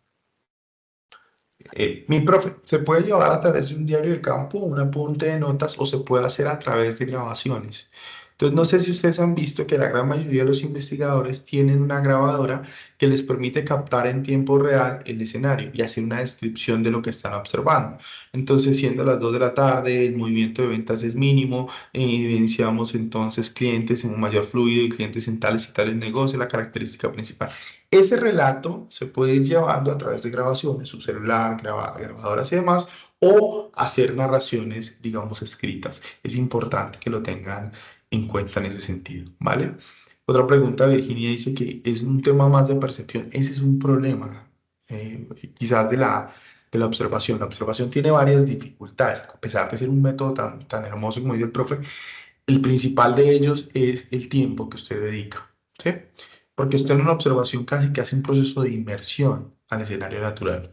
Mi profe, se puede llevar a través de un diario de campo, un apunte de notas o se puede hacer a través de grabaciones. Entonces, no sé si ustedes han visto que la gran mayoría de los investigadores tienen una grabadora que les permite captar en tiempo real el escenario y hacer una descripción de lo que están observando. Entonces, siendo las 2 de la tarde, el movimiento de ventas es mínimo, evidenciamos entonces clientes en un mayor fluido y clientes en tales y tales negocios, la característica principal. Ese relato se puede ir llevando a través de grabaciones, su celular, grabadoras y demás, o hacer narraciones, digamos, escritas. Es importante que lo tengan en cuenta en ese sentido, ¿vale? Otra pregunta, Virginia dice que es un tema más de percepción. Ese es un problema, quizás de la observación. La observación tiene varias dificultades, a pesar de ser un método tan hermoso como dice el profe. El principal de ellos es el tiempo que usted dedica, ¿sí? Porque usted en una observación casi que hace un proceso de inmersión al escenario natural.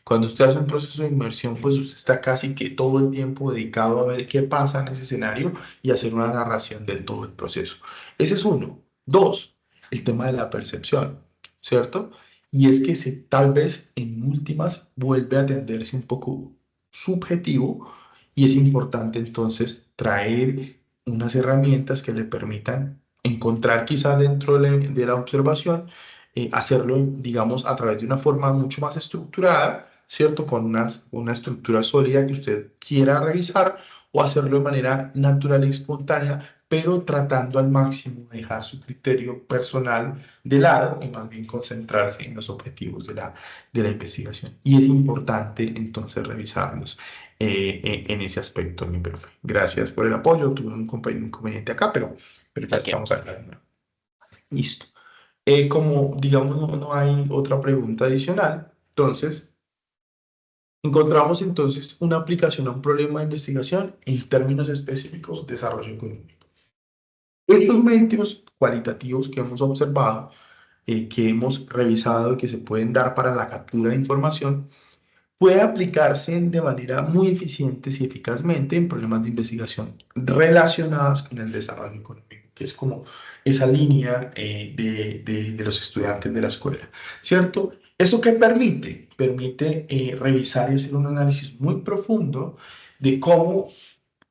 Cuando usted hace un proceso de inmersión, pues usted está casi que todo el tiempo dedicado a ver qué pasa en ese escenario y hacer una narración de todo el proceso. Ese es uno. Dos, el tema de la percepción, ¿cierto? Y es que tal vez en últimas vuelve a tenderse un poco subjetivo y es importante entonces traer unas herramientas que le permitan encontrar quizá dentro de la observación, hacerlo, digamos, a través de una forma mucho más estructurada, ¿cierto? Con una estructura sólida que usted quiera revisar o hacerlo de manera natural y espontánea, pero tratando al máximo de dejar su criterio personal de lado y más bien concentrarse en los objetivos de la investigación. Y es importante entonces revisarlos en ese aspecto, mi profe. Gracias por el apoyo. Tuve un inconveniente acá, pero ya Ok. estamos acá de nuevo. Listo. Como, digamos, no hay otra pregunta adicional, entonces encontramos entonces una aplicación a un problema de investigación en términos específicos, desarrollo económico. Estos medios cualitativos que hemos observado, que hemos revisado y que se pueden dar para la captura de información, puede aplicarse de manera muy eficiente y eficazmente en problemas de investigación relacionados con el desarrollo económico, que es como esa línea de los estudiantes de la escuela, ¿cierto? ¿Eso qué permite? Permite revisar y hacer un análisis muy profundo de cómo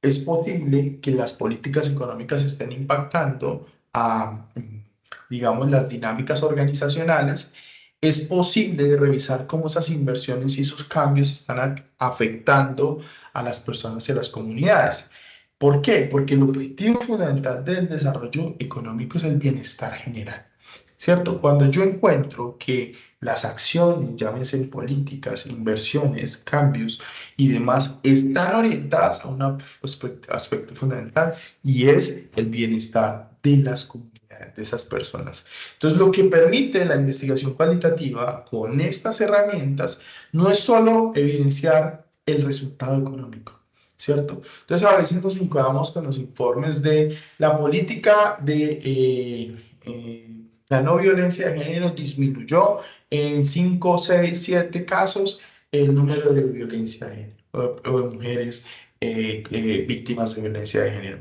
es posible que las políticas económicas estén impactando a, digamos, las dinámicas organizacionales. Es posible revisar cómo esas inversiones y esos cambios están afectando a las personas y a las comunidades. ¿Por qué? Porque el objetivo fundamental del desarrollo económico es el bienestar general, ¿cierto? Cuando yo encuentro que las acciones, llámense políticas, inversiones, cambios y demás, están orientadas a un aspecto fundamental y es el bienestar de las comunidades, de esas personas. Entonces, lo que permite la investigación cualitativa con estas herramientas no es solo evidenciar el resultado económico, ¿cierto? Entonces, a veces nos encontramos con los informes de la política de la no violencia de género disminuyó en 5, 6, 7 casos el número de violencia de género o de mujeres víctimas de violencia de género.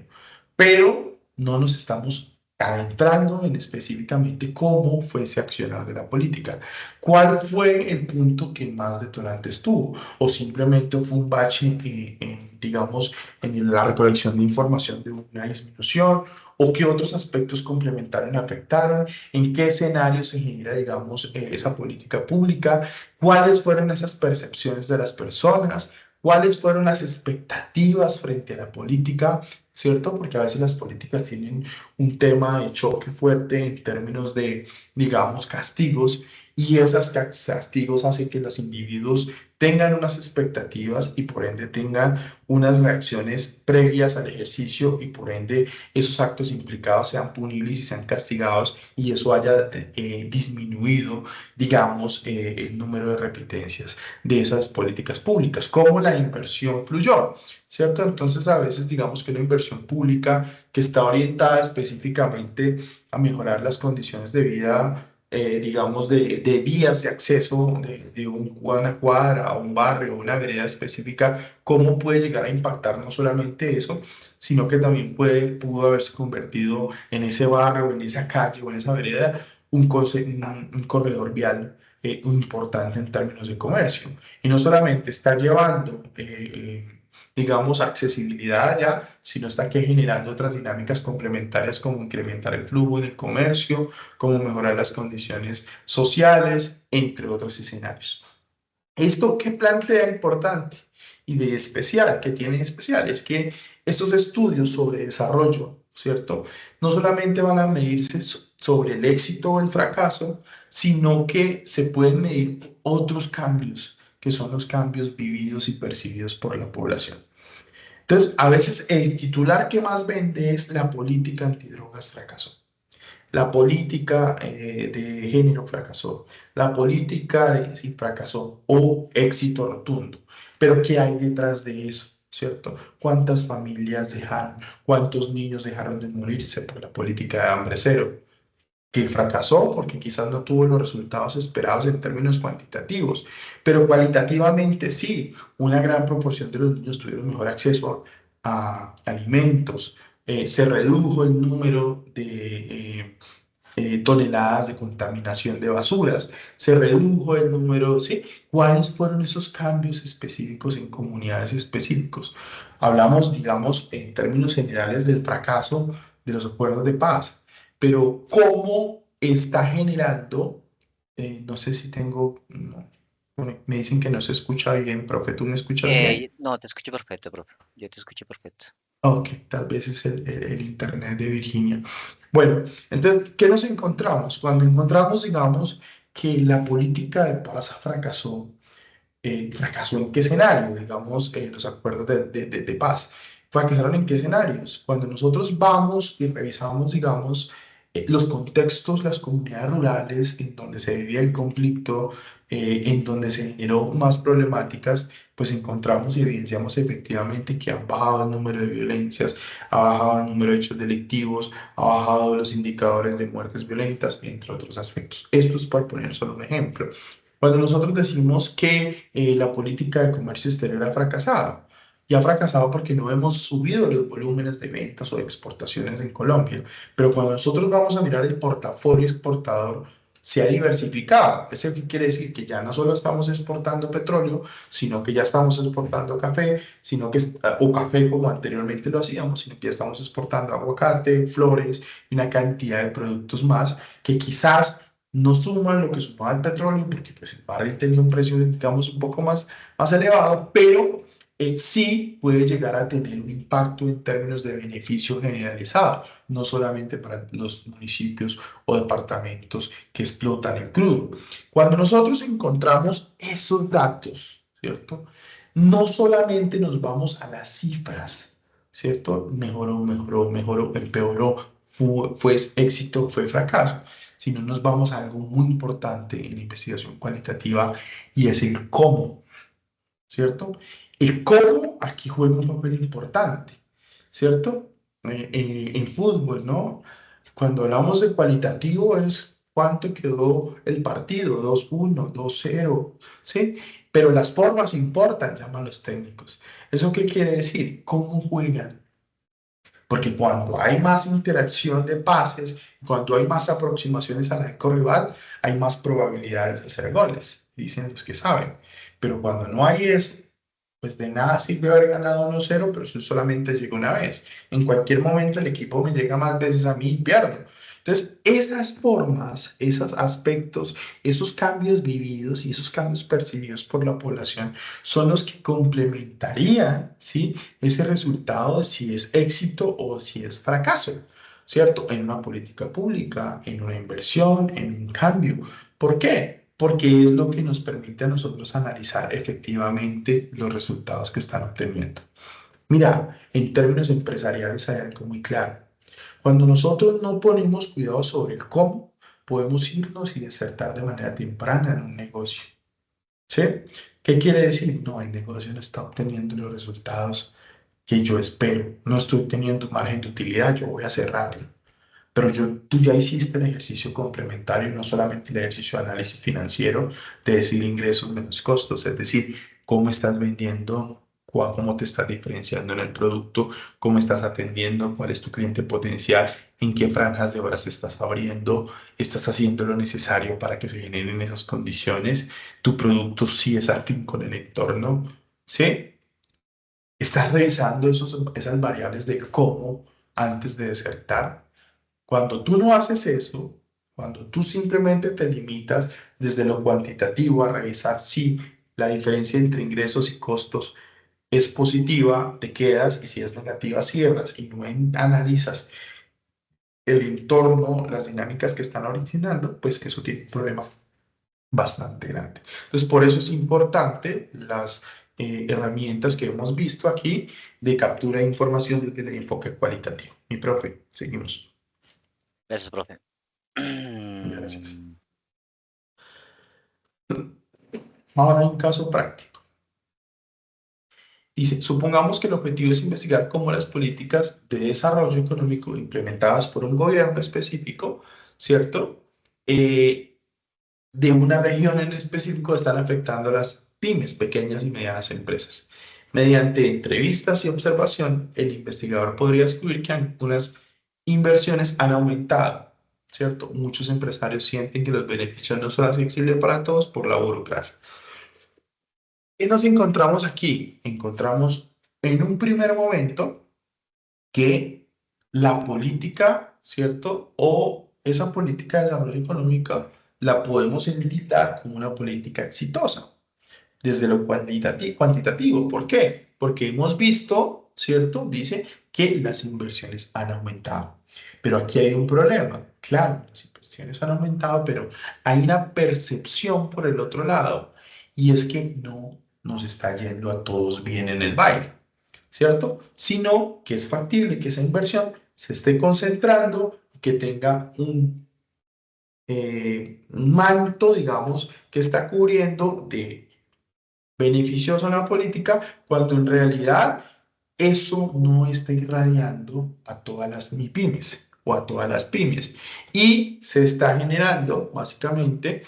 Pero no nos estamos adentrando en específicamente cómo fue ese accionar de la política. ¿Cuál fue el punto que más detonante estuvo? ¿O simplemente fue un bache, digamos, en la recolección de información de una disminución? ¿O qué otros aspectos complementarios afectaron? ¿En qué escenario se genera, digamos, esa política pública? ¿Cuáles fueron esas percepciones de las personas? ¿Cuáles fueron las expectativas frente a la política? ¿Cierto? Porque a veces las políticas tienen un tema de choque fuerte en términos de, digamos, castigos, y esos castigos hacen que los individuos tengan unas expectativas y por ende tengan unas reacciones previas al ejercicio y por ende esos actos implicados sean punibles y sean castigados y eso haya disminuido, digamos, el número de repitencias de esas políticas públicas, como la inversión fluyó, ¿cierto? Entonces, a veces digamos que una inversión pública que está orientada específicamente a mejorar las condiciones de vida, digamos, de vías de acceso de una cuadra a un barrio o una vereda específica, ¿cómo puede llegar a impactar no solamente eso, sino que también pudo haberse convertido en ese barrio, en esa calle o en esa vereda un corredor vial importante en términos de comercio? Y no solamente está llevando, digamos, accesibilidad allá, sino está que generando otras dinámicas complementarias como incrementar el flujo en el comercio, como mejorar las condiciones sociales, entre otros escenarios. ¿Esto qué plantea importante y de especial? ¿Qué tiene de especial? Es que estos estudios sobre desarrollo, ¿cierto? No solamente van a medirse sobre el éxito o el fracaso, sino que se pueden medir otros cambios, que son los cambios vividos y percibidos por la población. Entonces, a veces el titular que más vende es la política antidrogas fracasó. La política de género fracasó, la política de sí fracasó o éxito rotundo. Pero ¿qué hay detrás de eso? ¿Cierto? ¿Cuántas familias dejaron? ¿Cuántos niños dejaron de morirse por la política de hambre cero? que fracasó porque quizás no tuvo los resultados esperados en términos cuantitativos, pero cualitativamente sí, una gran proporción de los niños tuvieron mejor acceso a alimentos, se redujo el número de toneladas de contaminación de basuras, se redujo el número, ¿sí? ¿Cuáles fueron esos cambios específicos en comunidades específicos? Hablamos, digamos, en términos generales del fracaso de los acuerdos de paz, pero ¿cómo está generando? No sé si tengo, me dicen que no se escucha bien, profe, ¿tú me escuchas bien? No, te escucho perfecto, profe. Yo te escucho perfecto. Ok, tal vez es el internet de Virginia. Bueno, entonces, ¿qué nos encontramos? Cuando encontramos, digamos, que la política de paz fracasó, ¿fracasó en qué escenario? Digamos, los acuerdos de paz. ¿Fracasaron en qué escenarios? Cuando nosotros vamos y revisamos, digamos, los contextos, las comunidades rurales en donde se vivía el conflicto, en donde se generó más problemáticas, pues encontramos y evidenciamos efectivamente que han bajado el número de violencias, ha bajado el número de hechos delictivos, ha bajado los indicadores de muertes violentas, entre otros aspectos. Esto es por poner solo un ejemplo. Cuando nosotros decimos que la política de comercio exterior ha fracasado, y ha fracasado porque no hemos subido los volúmenes de ventas o de exportaciones en Colombia, pero cuando nosotros vamos a mirar el portafolio exportador, se ha diversificado. ¿Eso qué quiere decir? Que ya no solo estamos exportando petróleo, sino que ya estamos exportando café, sino que, o café como anteriormente lo hacíamos, sino que ya estamos exportando aguacate, flores y una cantidad de productos más que quizás no suman lo que sumaba el petróleo, porque pues, el barril tenía un precio, digamos, un poco más elevado, pero sí puede llegar a tener un impacto en términos de beneficio generalizado, no solamente para los municipios o departamentos que explotan el crudo. Cuando nosotros encontramos esos datos, ¿cierto? No solamente nos vamos a las cifras, ¿cierto? Mejoró, empeoró, fue éxito, fue fracaso, sino nos vamos a algo muy importante en la investigación cualitativa y es el cómo, ¿cierto? El cómo aquí juega un papel importante, ¿cierto? En fútbol, ¿no? Cuando hablamos de cualitativo es cuánto quedó el partido, 2-1, 2-0, ¿sí? Pero las formas importan, llaman los técnicos. ¿Eso qué quiere decir? ¿Cómo juegan? Porque cuando hay más interacción de pases, cuando hay más aproximaciones al arco rival, hay más probabilidades de hacer goles, dicen los que saben. Pero cuando no hay eso, pues de nada sirve haber ganado 1-0, pero eso solamente llega una vez. En cualquier momento el equipo me llega más veces a mí y pierdo. Entonces, esas formas, esos aspectos, esos cambios vividos y esos cambios percibidos por la población son los que complementarían, ¿sí? Ese resultado de si es éxito o si es fracaso, ¿cierto? En una política pública, en una inversión, en un cambio. ¿Por qué? Porque es lo que nos permite a nosotros analizar efectivamente los resultados que están obteniendo. Mira, en términos empresariales hay algo muy claro. Cuando nosotros no ponemos cuidado sobre el cómo, podemos irnos y desertar de manera temprana en un negocio. ¿Sí? ¿Qué quiere decir? No, el negocio no está obteniendo los resultados que yo espero. No estoy teniendo margen de utilidad, yo voy a cerrarlo. Pero tú ya hiciste el ejercicio complementario, no solamente el ejercicio de análisis financiero, de decir ingresos menos costos, es decir, cómo estás vendiendo, cómo te estás diferenciando en el producto, cómo estás atendiendo, cuál es tu cliente potencial, en qué franjas de horas estás abriendo, estás haciendo lo necesario para que se generen esas condiciones, tu producto sí es afín con el entorno, ¿sí? Estás revisando esas variables de cómo antes de desertar. Cuando tú no haces eso, cuando tú simplemente te limitas desde lo cuantitativo a revisar si la diferencia entre ingresos y costos es positiva, te quedas y si es negativa, cierras y no analizas el entorno, las dinámicas que están originando, pues eso tiene un problema bastante grande. Entonces, por eso es importante las herramientas que hemos visto aquí de captura de información desde el enfoque cualitativo. Mi profe, seguimos. Gracias, profe. Gracias. Ahora hay un caso práctico. Dice, supongamos que el objetivo es investigar cómo las políticas de desarrollo económico implementadas por un gobierno específico ¿cierto? De una región en específico están afectando a las pymes, pequeñas y medianas empresas. Mediante entrevistas y observación, el investigador podría descubrir que algunas inversiones han aumentado, ¿cierto? Muchos empresarios sienten que los beneficios no son accesibles para todos por la burocracia. ¿Qué nos encontramos aquí? Encontramos en un primer momento que la política, ¿cierto? O esa política de desarrollo económico la podemos enlistar como una política exitosa desde lo cuantitativo. ¿Por qué? Porque hemos visto, ¿cierto? Dice que las inversiones han aumentado. Pero aquí hay un problema. Claro, las inversiones han aumentado, pero hay una percepción por el otro lado, y es que no nos está yendo a todos bien en el baile, ¿cierto? Sino que es factible que esa inversión se esté concentrando y que tenga un manto, digamos, que está cubriendo de beneficioso a la política, cuando en realidad eso no está irradiando a todas las MIPYMES o a todas las pymes, y se está generando básicamente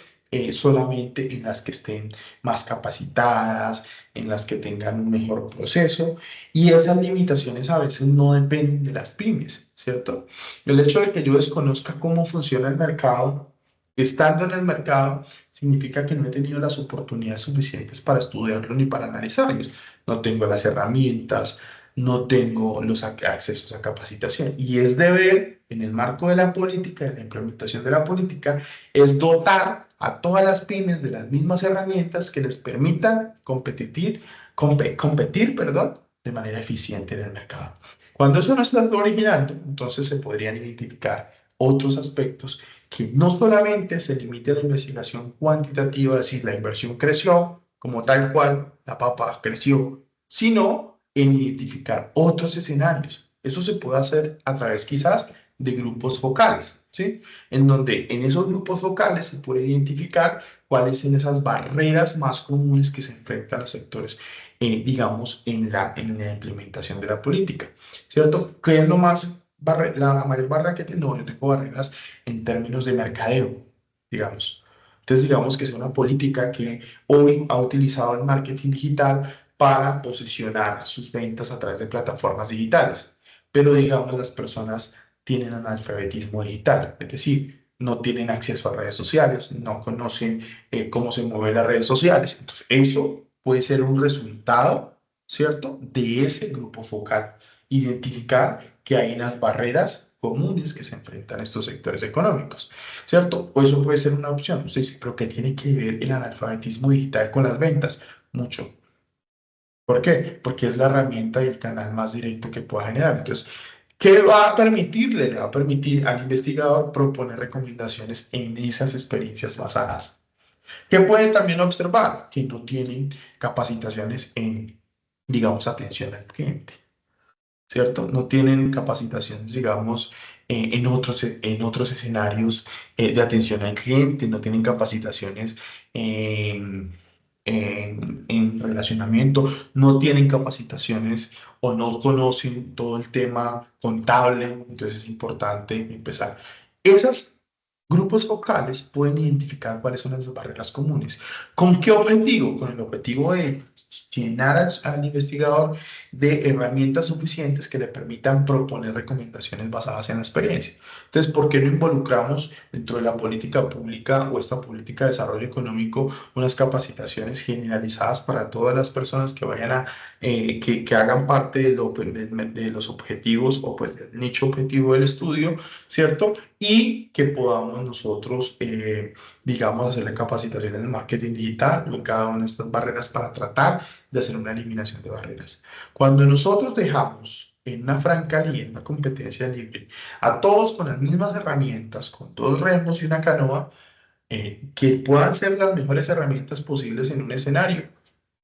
solamente en las que estén más capacitadas, en las que tengan un mejor proceso, y esas limitaciones a veces no dependen de las pymes, ¿cierto? El hecho de que yo desconozca cómo funciona el mercado, estando en el mercado, significa que no he tenido las oportunidades suficientes para estudiarlo ni para analizarlos. No tengo las herramientas, no tengo los accesos a capacitación. Y es deber, en el marco de la política, de la implementación de la política, es dotar a todas las pymes de las mismas herramientas que les permitan competir, perdón, de manera eficiente en el mercado. Cuando eso no está originando, entonces se podrían identificar otros aspectos que no solamente se limite a la investigación cuantitativa, es decir, la inversión creció como tal cual, la papa creció, sino en identificar otros escenarios. Eso se puede hacer a través quizás de grupos focales, ¿sí? En donde en esos grupos focales se puede identificar cuáles son esas barreras más comunes que se enfrentan los sectores, digamos, en la implementación de la política, ¿cierto? ¿Qué es lo más la mayor barrera que tengo? Yo tengo barreras en términos de mercadeo, digamos. Entonces, digamos que es una política que hoy ha utilizado el marketing digital para posicionar sus ventas a través de plataformas digitales. Pero, digamos, las personas tienen analfabetismo digital, es decir, no tienen acceso a redes sociales, no conocen cómo se mueven las redes sociales. Entonces, eso puede ser un resultado, ¿cierto?, de ese grupo focal. Identificar que hay unas barreras comunes que se enfrentan a estos sectores económicos, ¿cierto? O eso puede ser una opción. Usted dice, pero ¿qué tiene que ver el analfabetismo digital con las ventas? Mucho. ¿Por qué? Porque es la herramienta y el canal más directo que pueda generar. Entonces, ¿qué va a permitirle? Le va a permitir al investigador proponer recomendaciones en esas experiencias basadas. ¿Qué puede también observar? Que no tienen capacitaciones en, digamos, atención al cliente, ¿cierto? No tienen capacitaciones, digamos, en otros escenarios de atención al cliente, no tienen capacitaciones en relacionamiento, no tienen capacitaciones o no conocen todo el tema contable. Entonces es importante empezar. Esos grupos focales pueden identificar cuáles son las barreras comunes. ¿Con qué objetivo? Con el objetivo de llenar al investigador de herramientas suficientes que le permitan proponer recomendaciones basadas en la experiencia. Entonces, ¿por qué no involucramos dentro de la política pública o esta política de desarrollo económico unas capacitaciones generalizadas para todas las personas que vayan a, que hagan parte de los objetivos o pues del nicho objetivo del estudio, ¿cierto? Y que podamos nosotros, digamos, hacerle capacitaciones en marketing digital o en cada una de estas barreras para tratar de hacer una eliminación de barreras. Cuando nosotros dejamos en una franca línea, en una competencia libre, a todos con las mismas herramientas, con dos remos y una canoa, que puedan ser las mejores herramientas posibles en un escenario,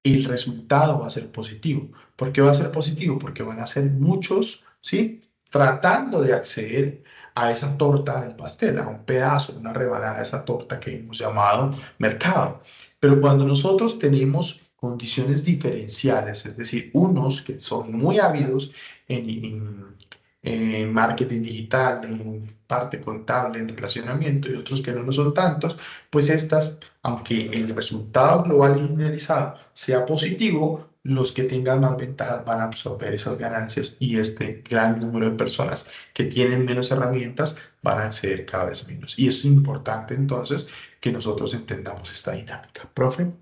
el resultado va a ser positivo. ¿Por qué va a ser positivo? Porque van a ser muchos, ¿sí?, tratando de acceder a esa torta del pastel, a un pedazo, una rebanada de esa torta que hemos llamado mercado. Pero cuando nosotros tenemos condiciones diferenciales, es decir, unos que son muy ávidos en en marketing digital, en parte contable, en relacionamiento y otros que no lo son tantos, pues estas, aunque el resultado global y generalizado sea positivo, los que tengan más ventajas van a absorber esas ganancias y este gran número de personas que tienen menos herramientas van a acceder cada vez menos. Y es importante entonces que nosotros entendamos esta dinámica. Profe.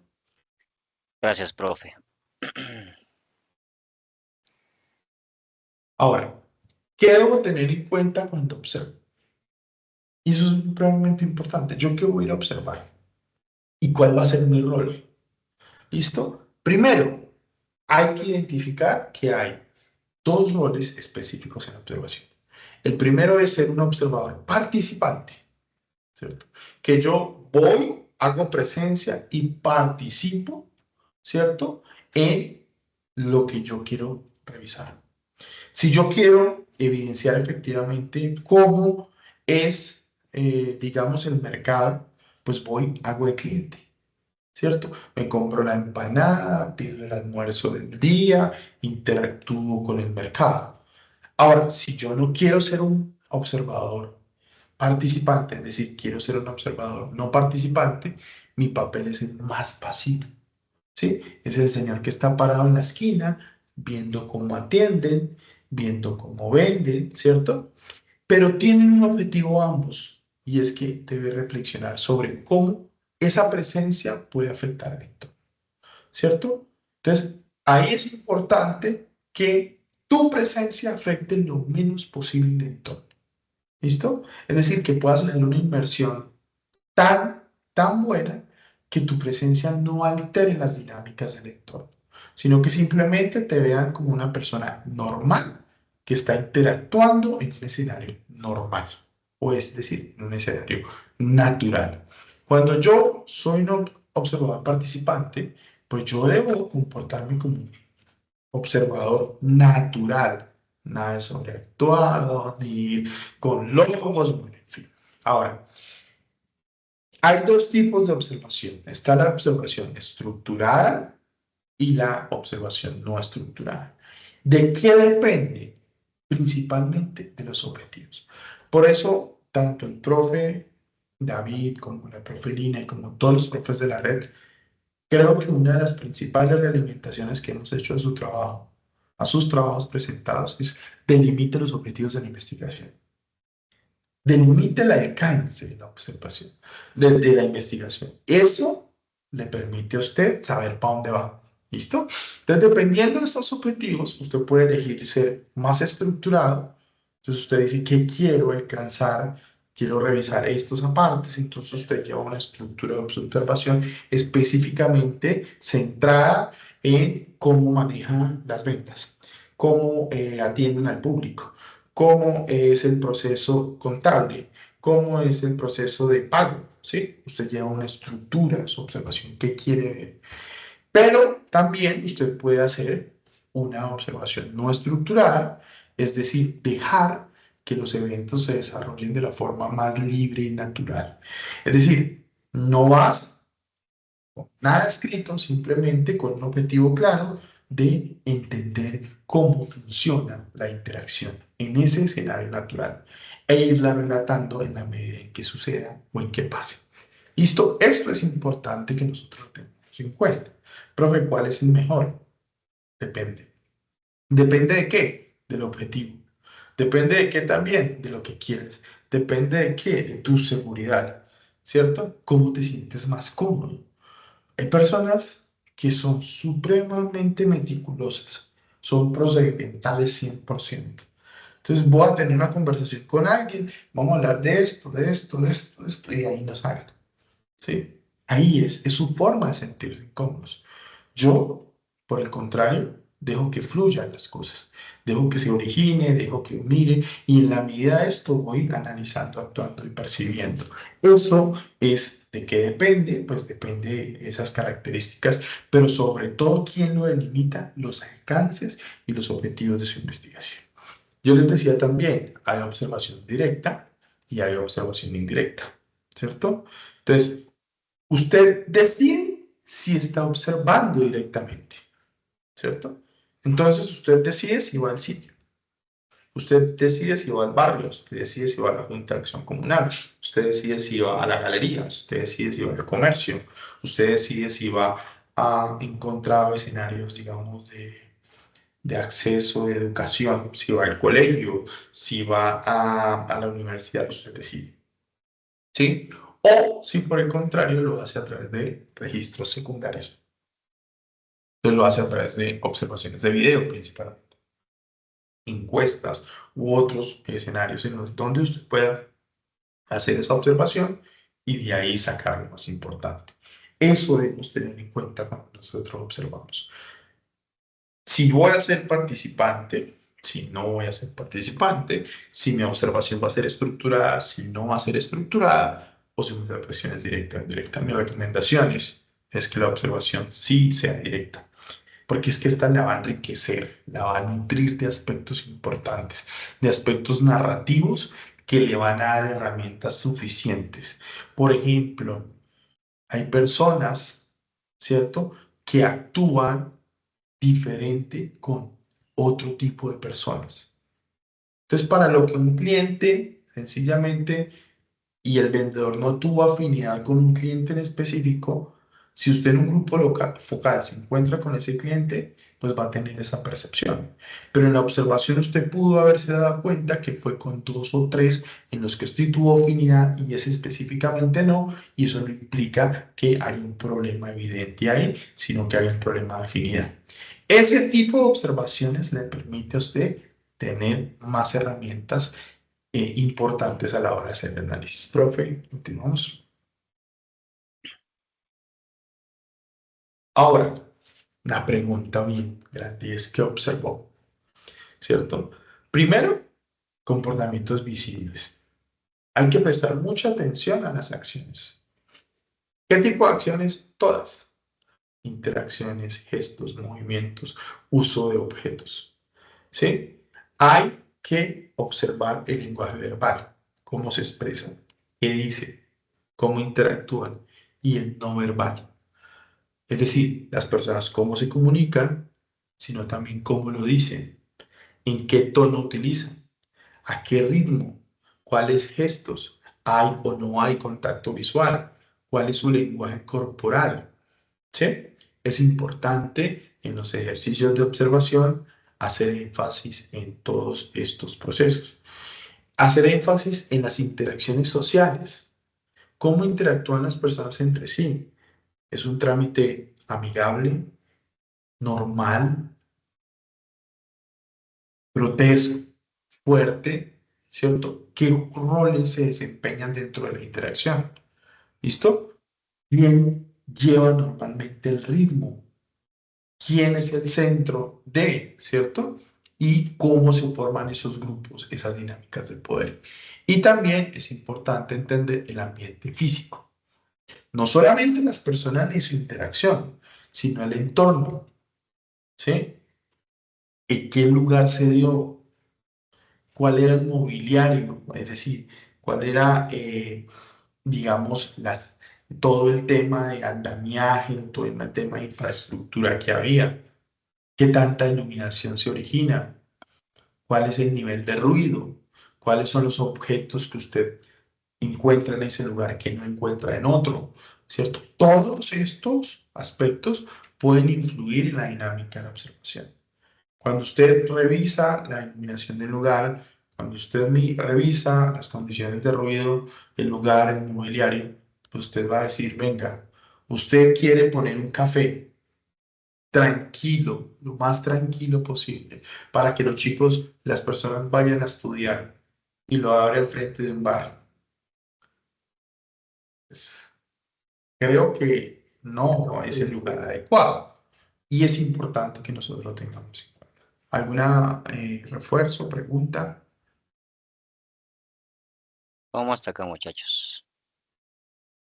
Gracias, profe. Ahora, ¿qué debo tener en cuenta cuando observo? Y eso es supremamente importante. ¿Yo qué voy a ir a observar? ¿Y cuál va a ser mi rol? ¿Listo? Primero, hay que identificar que hay dos roles específicos en la observación. El primero es ser un observador participante, ¿cierto? Que yo voy, hago presencia y participo, ¿cierto? En lo que yo quiero revisar. Si yo quiero evidenciar efectivamente cómo es, digamos, el mercado, pues voy, hago de cliente, ¿cierto? Me compro la empanada, pido el almuerzo del día, interactúo con el mercado. Ahora, si yo no quiero ser un observador participante, es decir, quiero ser un observador no participante, mi papel es el más pasivo, ¿sí? Es el señor que está parado en la esquina, viendo cómo atienden, viendo cómo venden, ¿cierto? Pero tienen un objetivo ambos, y es que debe reflexionar sobre cómo esa presencia puede afectar al entorno, ¿cierto? Entonces, ahí es importante que tu presencia afecte lo menos posible el entorno, ¿listo? Es decir, que puedas hacer una inmersión tan buena que tu presencia no altere las dinámicas del entorno, sino que simplemente te vean como una persona normal que está interactuando en un escenario normal, o es decir, en un escenario natural. Cuando yo soy un observador participante, pues yo debo comportarme como un observador natural, nada de sobreactuado, ni ir con logos, bueno, en fin. Ahora, hay dos tipos de observación. Está la observación estructurada y la observación no estructurada. ¿De qué depende? Principalmente de los objetivos. Por eso, tanto el profe David como la profe Lina y como todos los profes de la red, creo que una de las principales realimentaciones que hemos hecho de su trabajo, a sus trabajos presentados, es delimite los objetivos de la investigación. Delimite el alcance de la observación, de la investigación. Eso le permite a usted saber para dónde va. ¿Listo? Entonces, dependiendo de estos objetivos, usted puede elegir ser más estructurado. Entonces, usted dice, ¿qué quiero alcanzar? Quiero revisar estos apartes. Entonces, usted lleva una estructura de observación específicamente centrada en cómo manejan las ventas, cómo atienden al público, cómo es el proceso contable, cómo es el proceso de pago, ¿sí? Usted lleva una estructura, su observación, ¿qué quiere ver? Pero también usted puede hacer una observación no estructurada, es decir, dejar que los eventos se desarrollen de la forma más libre y natural. Es decir, no vas con nada escrito, simplemente con un objetivo claro de entender cómo funciona la interacción en ese escenario natural e irla relatando en la medida en que suceda o en que pase. ¿Listo? Esto es importante que nosotros lo tengamos en cuenta. Profe, ¿cuál es el mejor? Depende. ¿Depende de qué? Del objetivo. ¿Depende de qué también? De lo que quieres. ¿Depende de qué? De tu seguridad, ¿cierto? ¿Cómo te sientes más cómodo? Hay personas que son supremamente meticulosas, son procedimentales 100%. Entonces voy a tener una conversación con alguien, vamos a hablar de esto, de esto, de esto, de esto, y ahí nos salta. ¿Sí? Ahí es su forma de sentirse incómodos. Yo, por el contrario, dejo que fluyan las cosas, dejo que se origine, dejo que mire, y en la medida de esto voy analizando, actuando y percibiendo. Eso es de qué depende, pues depende de esas características, pero sobre todo, ¿quién lo delimita? Los alcances y los objetivos de su investigación. Yo les decía también, hay observación directa y hay observación indirecta, ¿cierto? Entonces, usted decide si está observando directamente, ¿cierto? Entonces usted decide si va al sitio. Usted decide si va al barrio, usted decide si va a la Junta de Acción Comunal, usted decide si va a la galería, usted decide si va al comercio, usted decide si va a encontrar escenarios, digamos, de acceso, de educación, si va al colegio, si va a la universidad, usted decide. ¿Sí? O si por el contrario lo hace a través de registros secundarios. Entonces lo hace a través de observaciones de video principalmente, encuestas u otros escenarios en los donde usted pueda hacer esa observación y de ahí sacar lo más importante. Eso debemos tener en cuenta cuando nosotros observamos. Si voy a ser participante, si no voy a ser participante, si mi observación va a ser estructurada, si no va a ser estructurada, o si mi observación es directa o indirecta. Mis recomendaciones es que la observación sí sea directa, porque es que esta la va a enriquecer, la va a nutrir de aspectos importantes, de aspectos narrativos que le van a dar herramientas suficientes. Por ejemplo, hay personas, ¿cierto?, que actúan diferente con otro tipo de personas. Entonces, para lo que un cliente sencillamente y el vendedor no tuvo afinidad con un cliente en específico, si usted en un grupo local, focal se encuentra con ese cliente, pues va a tener esa percepción. Pero en la observación usted pudo haberse dado cuenta que fue con 2 o 3 en los que usted tuvo afinidad y ese específicamente no, y eso no implica que hay un problema evidente ahí, sino que hay un problema de afinidad. Ese tipo de observaciones le permite a usted tener más herramientas importantes a la hora de hacer el análisis. Profe, continuamos. Ahora, una pregunta bien grande es ¿qué observó? ¿Cierto? Primero, comportamientos visibles. Hay que prestar mucha atención a las acciones. ¿Qué tipo de acciones? Todas. Interacciones, gestos, movimientos, uso de objetos. ¿Sí? Hay que observar el lenguaje verbal, cómo se expresan, qué dice, cómo interactúan y el no verbal. Es decir, las personas cómo se comunican, sino también cómo lo dicen, en qué tono utilizan, a qué ritmo, cuáles gestos, hay o no hay contacto visual, cuál es su lenguaje corporal. ¿Sí? Es importante en los ejercicios de observación hacer énfasis en todos estos procesos. Hacer énfasis en las interacciones sociales. ¿Cómo interactúan las personas entre sí? ¿Es un trámite amigable, normal, grotesco, fuerte? ¿Cierto? ¿Qué roles se desempeñan dentro de la interacción? ¿Listo? ¿Quién lleva normalmente el ritmo? ¿Quién es el centro de, cierto? Y cómo se forman esos grupos, esas dinámicas de poder. Y también es importante entender el ambiente físico. No solamente las personas ni su interacción, sino el entorno. ¿Sí? ¿En qué lugar se dio? ¿Cuál era el mobiliario? Es decir, cuál era, digamos, todo el tema de andamiaje, todo el tema de infraestructura que había. ¿Qué tanta iluminación se origina? ¿Cuál es el nivel de ruido? ¿Cuáles son los objetos que usted encuentra en ese lugar que no encuentra en otro? ¿Cierto? Todos estos aspectos pueden influir en la dinámica de la observación. Cuando usted revisa la iluminación del lugar, cuando usted revisa las condiciones de ruido del lugar, el mobiliario, pues usted va a decir, venga, usted quiere poner un café tranquilo, lo más tranquilo posible, para que los chicos, las personas vayan a estudiar y lo abre al frente de un bar. Pues, creo que no es el lugar adecuado y es importante que nosotros lo tengamos en cuenta. ¿Alguna refuerzo, pregunta? ¿Cómo hasta acá, muchachos?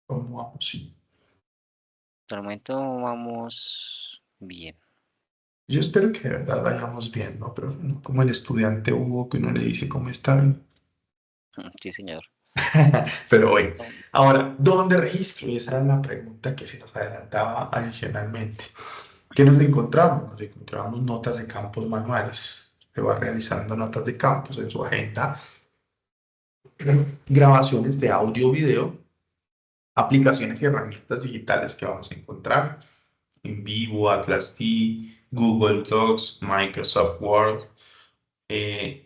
¿Cómo vamos? Sí. Hasta el momento vamos bien. Yo espero que de verdad vayamos bien, ¿no? Pero no como el estudiante Hugo que uno le dice cómo está. Sí, señor. Pero bueno, ahora, ¿dónde registro? Y esa era la pregunta que se nos adelantaba adicionalmente. ¿Qué nos encontramos? Nos encontramos notas de campos manuales. le va realizando notas de campos en su agenda, grabaciones de audio, video, aplicaciones y herramientas digitales que vamos a encontrar en vivo, Atlas D, Google Docs, Microsoft Word,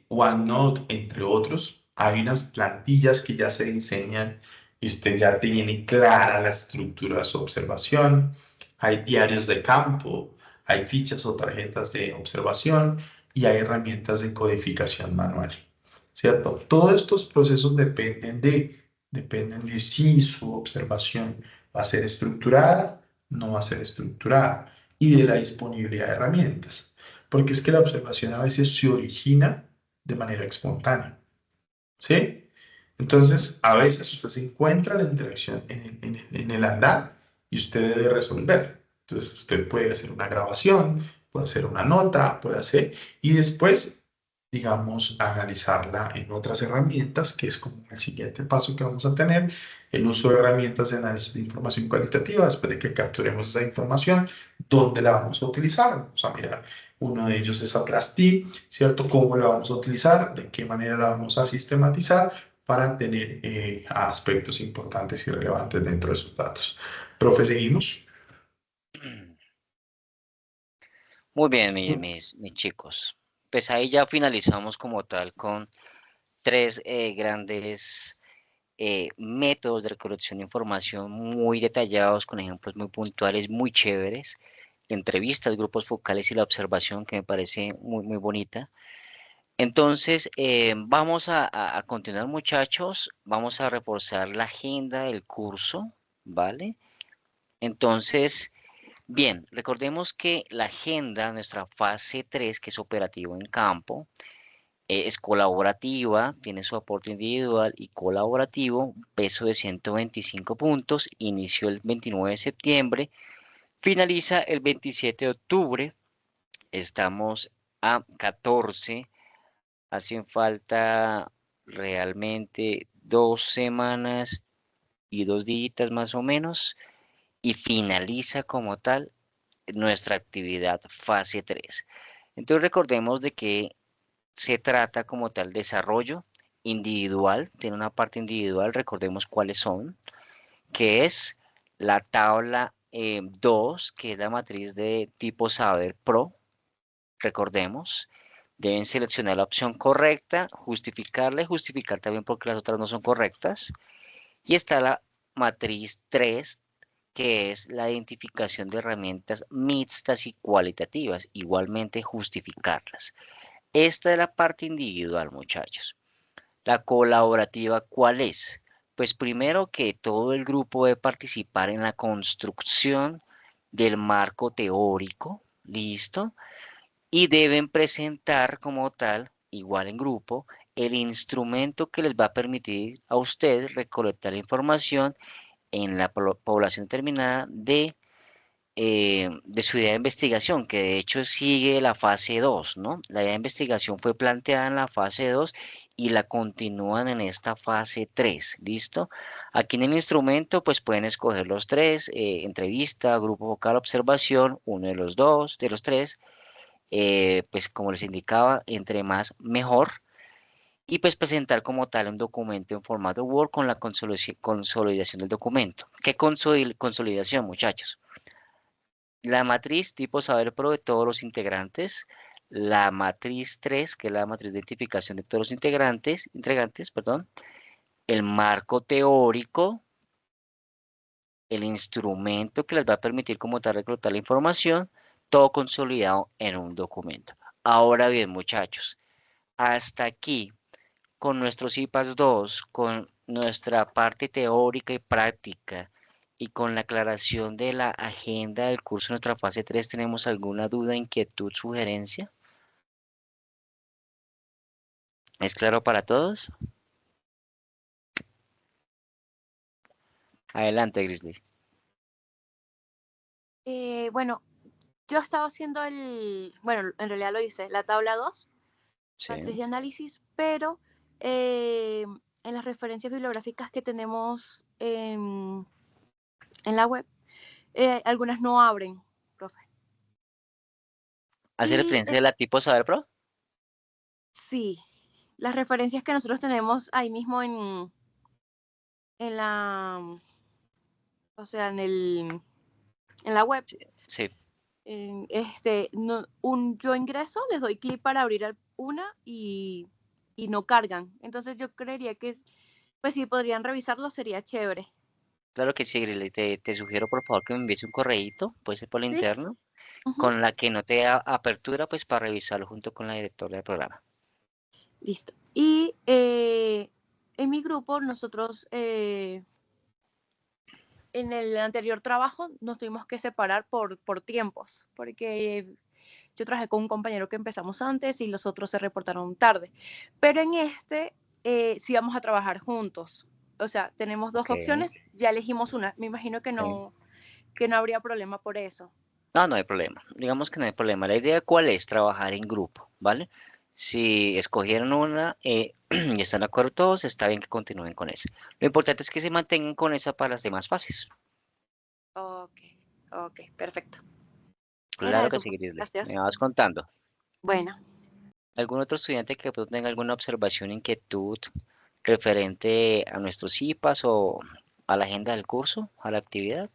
OneNote, entre otros. Hay unas plantillas que ya se diseñan y usted ya tiene clara la estructura de su observación. Hay diarios de campo, hay fichas o tarjetas de observación y hay herramientas de codificación manual, ¿cierto? Todos estos procesos dependen de si su observación va a ser estructurada, no va a ser estructurada y de la disponibilidad de herramientas. Porque es que la observación a veces se origina de manera espontánea, ¿sí? Entonces, a veces usted se encuentra la interacción en el andar y usted debe resolver. Entonces, usted puede hacer una grabación, puede hacer una nota, puede hacer, y después, digamos, analizarla en otras herramientas, que es como el siguiente paso que vamos a tener, el uso de herramientas de análisis de información cualitativa, después de que capturemos esa información, ¿dónde la vamos a utilizar? Vamos a mirar, uno de ellos es Atlas D, ¿cierto? ¿Cómo la vamos a utilizar? ¿De qué manera la vamos a sistematizar? Para tener aspectos importantes y relevantes dentro de sus datos. Profe, seguimos. Muy bien, mis chicos. Pues ahí ya finalizamos como tal con tres grandes métodos de recolección de información muy detallados, con ejemplos muy puntuales, muy chéveres, entrevistas, grupos focales y la observación, que me parece muy, muy bonita. Entonces, vamos a continuar, muchachos. Vamos a reforzar la agenda del curso, ¿vale? Entonces, bien, recordemos que la agenda, nuestra fase 3, que es operativo en campo, es colaborativa, tiene su aporte individual y colaborativo, peso de 125 puntos, inició el 29 de septiembre, finaliza el 27 de octubre, estamos a 14, hacen falta realmente 2 semanas y 2 días más o menos, y finaliza como tal nuestra actividad fase 3. Entonces recordemos de que se trata como tal desarrollo individual, tiene una parte individual, recordemos cuáles son, que es la tabla 2, que es la matriz de tipo Saber Pro, recordemos, deben seleccionar la opción correcta, justificarla y justificar también porque las otras no son correctas, y está la matriz 3, que es la identificación de herramientas mixtas y cualitativas, igualmente justificarlas. Esta es la parte individual, muchachos. La colaborativa, ¿cuál es? Pues primero que todo el grupo debe participar en la construcción del marco teórico, ¿listo? Y deben presentar como tal, igual en grupo, el instrumento que les va a permitir a ustedes recolectar información en la población determinada de su idea de investigación, que de hecho sigue la fase 2, ¿no? La idea de investigación fue planteada en la fase 2 y la continúan en esta fase 3, ¿listo? Aquí en el instrumento pues pueden escoger los tres, entrevista, grupo vocal, observación, uno de los dos, de los tres, pues como les indicaba, entre más mejor, y pues presentar como tal un documento en formato Word con la consolidación del documento. ¿Qué consolidación, muchachos? La matriz tipo Saber Pro de todos los integrantes, la matriz 3, que es la matriz de identificación de todos los integrantes, perdón, el marco teórico, el instrumento que les va a permitir como tal reclutar la información, todo consolidado en un documento. Ahora bien, muchachos, hasta aquí con nuestros IPAS 2, con nuestra parte teórica y práctica y con la aclaración de la agenda del curso de nuestra fase 3, ¿tenemos alguna duda, inquietud, sugerencia? ¿Es claro para todos? Adelante, Grizzly. Bueno, yo estaba haciendo bueno, en realidad lo hice, la tabla 2, Sí. matriz de análisis, pero en las referencias bibliográficas que tenemos en la web, algunas no abren, profe. ¿Hace Y referencia a la tipo Saber Pro? Sí, las referencias que nosotros tenemos ahí mismo en la, o sea, en la web, Sí, yo ingreso, les doy clic para abrir una y no cargan. Entonces yo creería que, pues si podrían revisarlo sería chévere. claro que sí, Grilly. Te sugiero por favor que me envíes un correíto, puede ser por la ¿Sí? interno, Ujú. con la que no te da apertura, pues para revisarlo junto con la directora del programa. Listo. Y en mi grupo nosotros en el anterior trabajo nos tuvimos que separar por tiempos, porque yo trabajé con un compañero que empezamos antes y los otros se reportaron tarde. Pero en sí vamos a trabajar juntos. O sea, tenemos dos Ok, opciones, ya elegimos una. Me imagino ok. que no habría problema por eso. No, no hay problema. Digamos que no hay problema. La idea cuál es trabajar en grupo, ¿vale? Si escogieron una y están de acuerdo todos, está bien que continúen con esa. Lo importante es que se mantengan con esa para las demás fases. Ok, ok, perfecto. Era Claro que eso, sí, pues. Grisle. Gracias. Me vas contando. Bueno, ¿Algún otro estudiante que pronto tenga alguna observación, inquietud referente a nuestros IPAs o a la agenda del curso, a la actividad?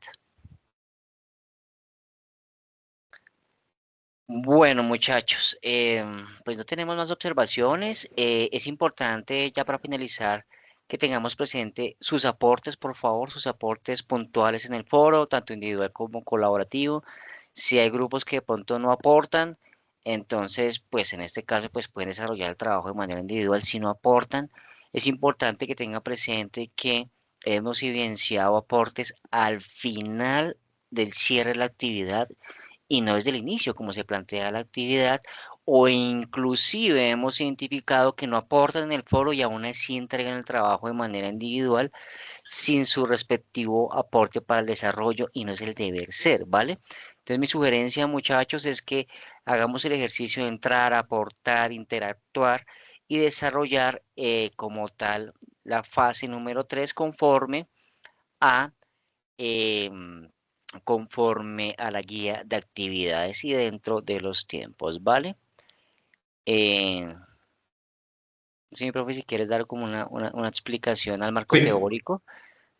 Bueno, muchachos, pues no tenemos más observaciones. Es importante ya para finalizar que tengamos presente sus aportes, por favor, sus aportes puntuales en el foro, tanto individual como colaborativo. Si hay grupos que de pronto no aportan, entonces, pues en este caso, pues pueden desarrollar el trabajo de manera individual. Si no aportan, es importante que tenga presente que hemos evidenciado aportes al final del cierre de la actividad y no desde el inicio, como se plantea la actividad, o inclusive hemos identificado que no aportan en el foro y aún así entregan el trabajo de manera individual sin su respectivo aporte para el desarrollo y no es el deber ser, ¿vale? Entonces mi sugerencia, muchachos, es que hagamos el ejercicio de entrar, aportar, interactuar y desarrollar como tal la fase número 3 a em, conforme a la guía de actividades y dentro de los tiempos, ¿vale? Eh, sí, profe, si quieres dar como una explicación al marco Sí, teórico,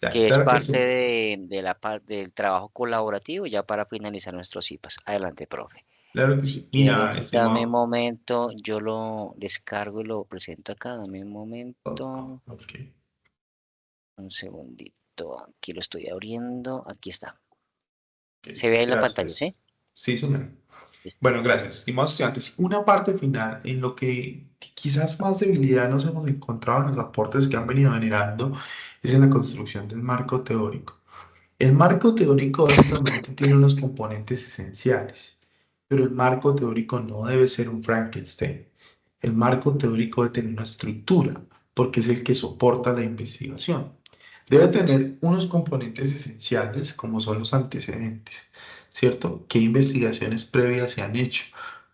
ya, que es claro que parte sí. de la parte del trabajo colaborativo, ya para finalizar nuestros IPAs. Adelante, profe. Claro que Si sí. quieres, Mira, dame un estimado. momento, yo lo descargo y lo presento acá, dame un Oh, momento, ok. un segundito, aquí lo estoy abriendo, aquí está. Ok, ¿Se ve ahí en la pantalla, sí? gracias. Sí, señor. Bueno, gracias, estimados estudiantes. Una parte final en lo que quizás más debilidad nos hemos encontrado en los aportes que han venido generando es en la construcción del marco teórico. El marco teórico básicamente tiene unos componentes esenciales, pero el marco teórico no debe ser un Frankenstein. El marco teórico debe tener una estructura, porque es el que soporta la investigación. Debe tener unos componentes esenciales, como son los antecedentes, ¿cierto? ¿Qué investigaciones previas se han hecho?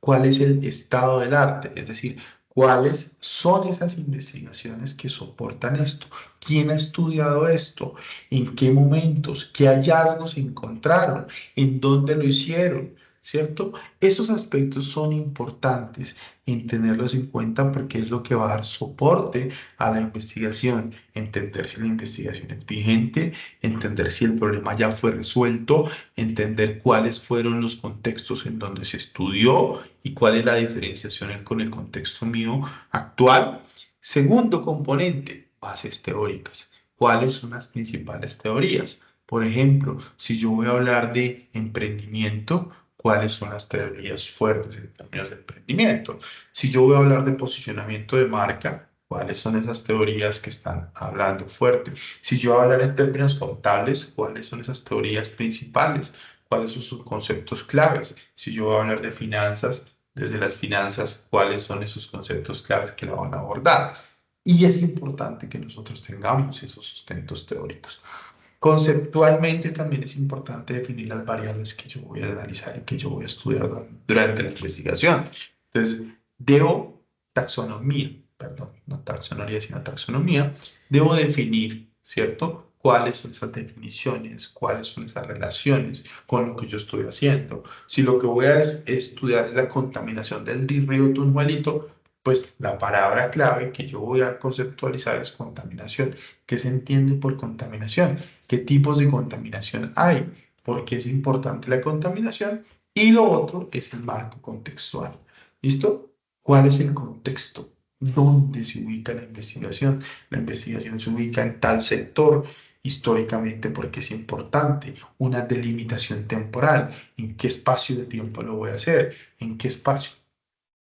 ¿Cuál es el estado del arte? Es decir, ¿cuáles son esas investigaciones que soportan esto? ¿Quién ha estudiado esto? ¿En qué momentos? ¿Qué hallazgos encontraron? ¿En dónde lo hicieron? ¿Cierto? Esos aspectos son importantes en tenerlos en cuenta porque es lo que va a dar soporte a la investigación. Entender si la investigación es vigente, entender si el problema ya fue resuelto, entender cuáles fueron los contextos en donde se estudió y cuál es la diferenciación con el contexto mío actual. Segundo componente, bases teóricas. ¿Cuáles son las principales teorías? Por ejemplo, si yo voy a hablar de emprendimiento, ¿cuáles son las teorías fuertes en términos de emprendimiento? Si yo voy a hablar de posicionamiento de marca, ¿cuáles son esas teorías que están hablando fuerte? Si yo voy a hablar en términos contables, ¿cuáles son esas teorías principales? ¿Cuáles son sus conceptos claves? Si yo voy a hablar de finanzas, desde las finanzas, ¿cuáles son esos conceptos claves que la van a abordar? Y es importante que nosotros tengamos esos sustentos teóricos. Conceptualmente también es importante definir las variables que yo voy a analizar y que yo voy a estudiar durante la investigación. Entonces, debo taxonomía, perdón, no taxonomía, sino taxonomía, debo definir, ¿cierto? ¿Cuáles son esas definiciones? ¿Cuáles son esas relaciones con lo que yo estoy haciendo? Si lo que voy a estudiar es la contaminación del río Tunjuelito, Pues la palabra clave que yo voy a conceptualizar es contaminación. ¿Qué se entiende por contaminación? ¿Qué tipos de contaminación hay? ¿Por qué es importante la contaminación? Y lo otro es el marco contextual. ¿Listo? ¿Cuál es el contexto? ¿Dónde se ubica la investigación? La investigación se ubica en tal sector históricamente porque es importante. Una delimitación temporal. ¿En qué espacio de tiempo lo voy a hacer? ¿En qué espacio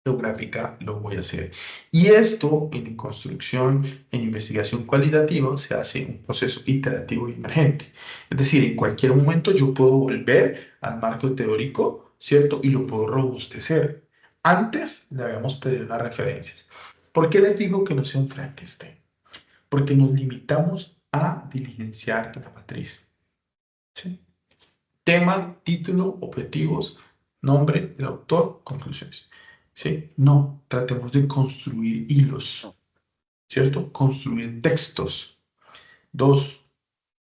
geográfica lo voy a hacer? Y esto en construcción, en investigación cualitativa, se hace un proceso iterativo y emergente. Es decir, en cualquier momento yo puedo volver al marco teórico, ¿cierto? Y lo puedo robustecer. Antes le habíamos pedido las referencias. ¿Por qué les digo que no sean Frankenstein? Porque nos limitamos a diligenciar la matriz. ¿Sí? Tema, título, objetivos, nombre del autor, conclusiones. ¿Sí? No, tratemos de construir hilos, ¿cierto? Construir textos. Dos,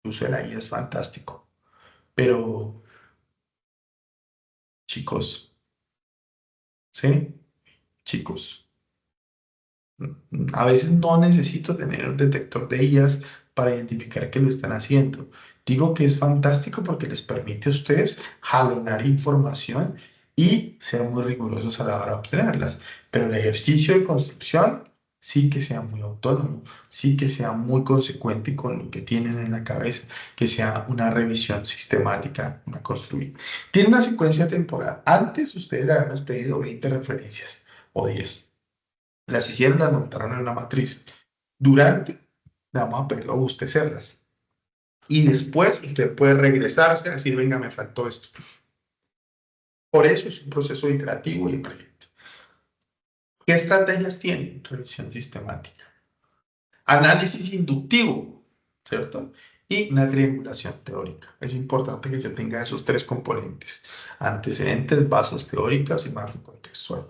el uso de la guía es fantástico, pero chicos, ¿sí? Chicos, a veces no necesito tener un detector de IAs para identificar que lo están haciendo. Digo que es fantástico porque les permite a ustedes jalonar información y ser muy rigurosos a la hora de obtenerlas. Pero el ejercicio de construcción sí que sea muy autónomo, sí que sea muy consecuente con lo que tienen en la cabeza, que sea una revisión sistemática, una construida. Tiene una secuencia temporal. Antes ustedes le habíamos pedido 20 referencias o 10. Las hicieron, las montaron en una matriz. Durante, le vamos a pedir robustecerlas. Y después usted puede regresarse a decir, venga, me faltó esto. Por eso es un proceso iterativo y emergente. ¿Qué estrategias tiene? Revisión sistemática. Análisis inductivo, ¿cierto? Y una triangulación teórica. Es importante que yo tenga esos tres componentes: antecedentes, bases teóricas y marco contextual.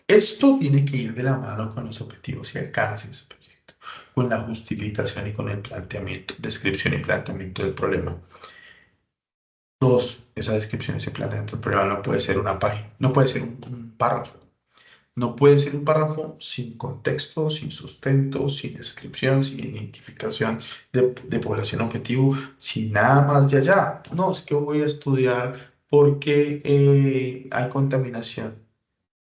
Esto tiene que ir de la mano con los objetivos y alcances del proyecto, con la justificación y con el planteamiento, descripción y planteamiento del problema. Dos, esa descripción y ese planteamiento del problema no puede ser una página, no puede ser un párrafo. No puede ser un párrafo sin contexto, sin sustento, sin descripción, sin identificación de población objetivo, sin nada más de allá. No, es que voy a estudiar porque hay contaminación.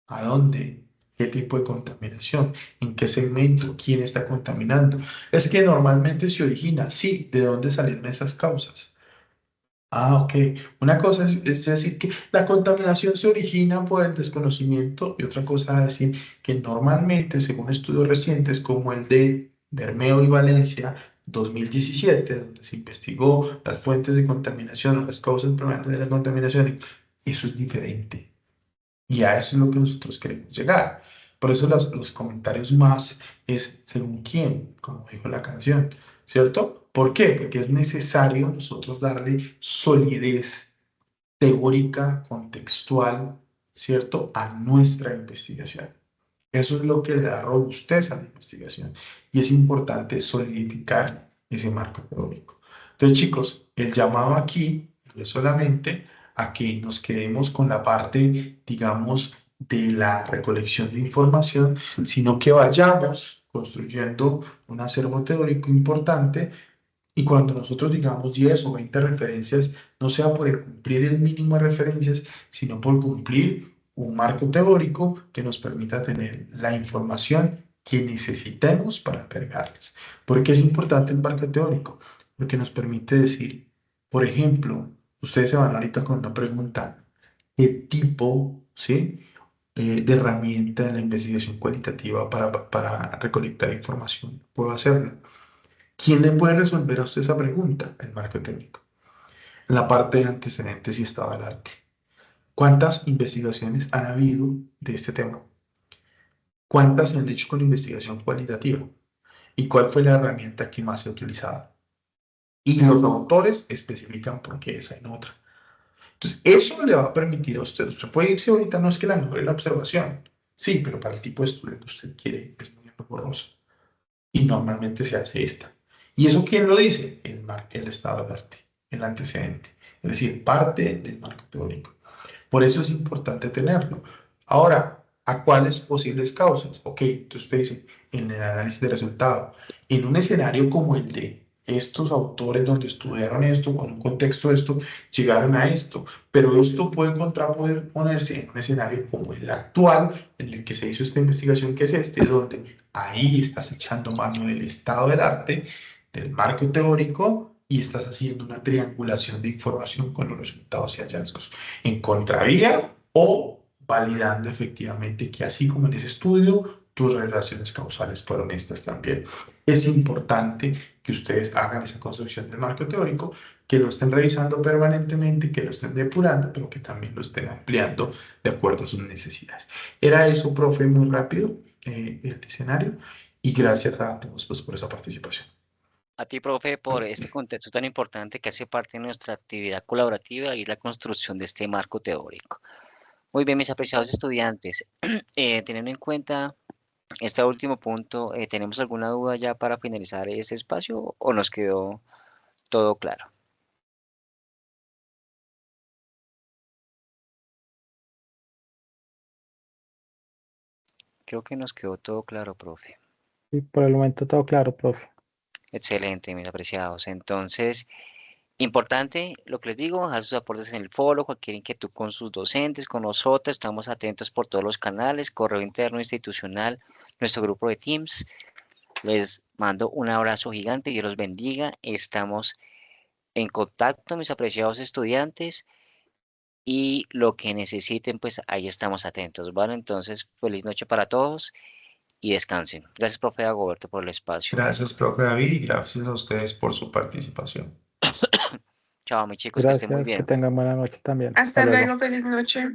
¿A dónde? ¿Qué tipo de contaminación? ¿En qué segmento? ¿Quién está contaminando? Es que normalmente se origina, sí, ¿de dónde salieron esas causas? Ah, ok. Una cosa es decir que la contaminación se origina por el desconocimiento y otra cosa es decir que normalmente, según estudios recientes como el de Bermeo y Valencia 2017, donde se investigó las fuentes de contaminación o las causas primarias de la contaminación, eso es diferente. Y a eso es lo que nosotros queremos llegar. Por eso los comentarios más es según quién, como dijo la canción, ¿cierto? ¿Por qué? Porque es necesario nosotros darle solidez teórica, contextual, ¿cierto? A nuestra investigación. Eso es lo que le da robustez a la investigación. Y es importante solidificar ese marco teórico. Entonces, chicos, el llamado aquí no es solamente a que nos quedemos con la parte, digamos, de la recolección de información, sino que vayamos construyendo un acervo teórico importante y cuando nosotros digamos 10 o 20 referencias, no sea por el cumplir el mínimo de referencias, sino por cumplir un marco teórico que nos permita tener la información que necesitemos para albergarlas. ¿Por qué es importante el marco teórico? Porque nos permite decir, por ejemplo, ustedes se van ahorita con una pregunta: ¿qué tipo, sí, de herramienta en la investigación cualitativa para recolectar información puedo hacerlo? ¿Quién le puede resolver a usted esa pregunta? El marco teórico. En la parte de antecedentes y estado del arte. ¿Cuántas investigaciones han habido de este tema? ¿Cuántas se han hecho con investigación cualitativa? ¿Y cuál fue la herramienta que más se ha utilizado? Y los autores especifican por qué esa y no otra. Entonces, eso le va a permitir a usted. Usted puede irse ahorita, no es que la mejor es la observación. Sí, pero para el tipo de estudio que usted quiere es muy borroso. Y normalmente se hace esta. ¿Y eso quién lo dice? El estado del arte, el antecedente, es decir, parte del marco teórico. Por eso es importante tenerlo. Ahora, ¿A cuáles posibles causas? Ok, entonces usted dice, en el análisis de resultado, en un escenario como el de estos autores donde estudiaron esto, con un contexto de esto, llegaron a esto, pero esto puede contraponerse en un escenario como el actual, en el que se hizo esta investigación, que es este, donde ahí estás echando mano del estado del arte, del marco teórico, y estás haciendo una triangulación de información con los resultados y hallazgos en contravía o validando efectivamente que así como en ese estudio, tus relaciones causales fueron estas también. Es importante que ustedes hagan esa construcción del marco teórico, que lo estén revisando permanentemente, que lo estén depurando, pero que también lo estén ampliando de acuerdo a sus necesidades. Era eso, profe, muy rápido, el escenario, y gracias a todos pues, por esa participación. A ti, profe, por este contexto tan importante que hace parte de nuestra actividad colaborativa y la construcción de este marco teórico. Muy bien, mis apreciados estudiantes, teniendo en cuenta este último punto, ¿tenemos alguna duda ya para finalizar este espacio o nos quedó todo claro? Creo que nos quedó todo claro, profe. Y por el momento todo claro, profe. Excelente, mis apreciados. Entonces, importante, lo que les digo, haz sus aportes en el foro, cualquier inquietud con sus docentes, con nosotros, estamos atentos por todos los canales, correo interno institucional, nuestro grupo de Teams. Les mando un abrazo gigante, Dios los bendiga. Estamos en contacto, mis apreciados estudiantes, y lo que necesiten, pues ahí estamos atentos, ¿vale? Entonces, feliz noche para todos y descansen. Gracias, profe Dagoberto, por el espacio. Gracias, profe David, y gracias a ustedes por su participación. Chao, mis chicos, que estén muy Gracias, que bien. tengan buena noche también. Hasta luego. luego, feliz noche.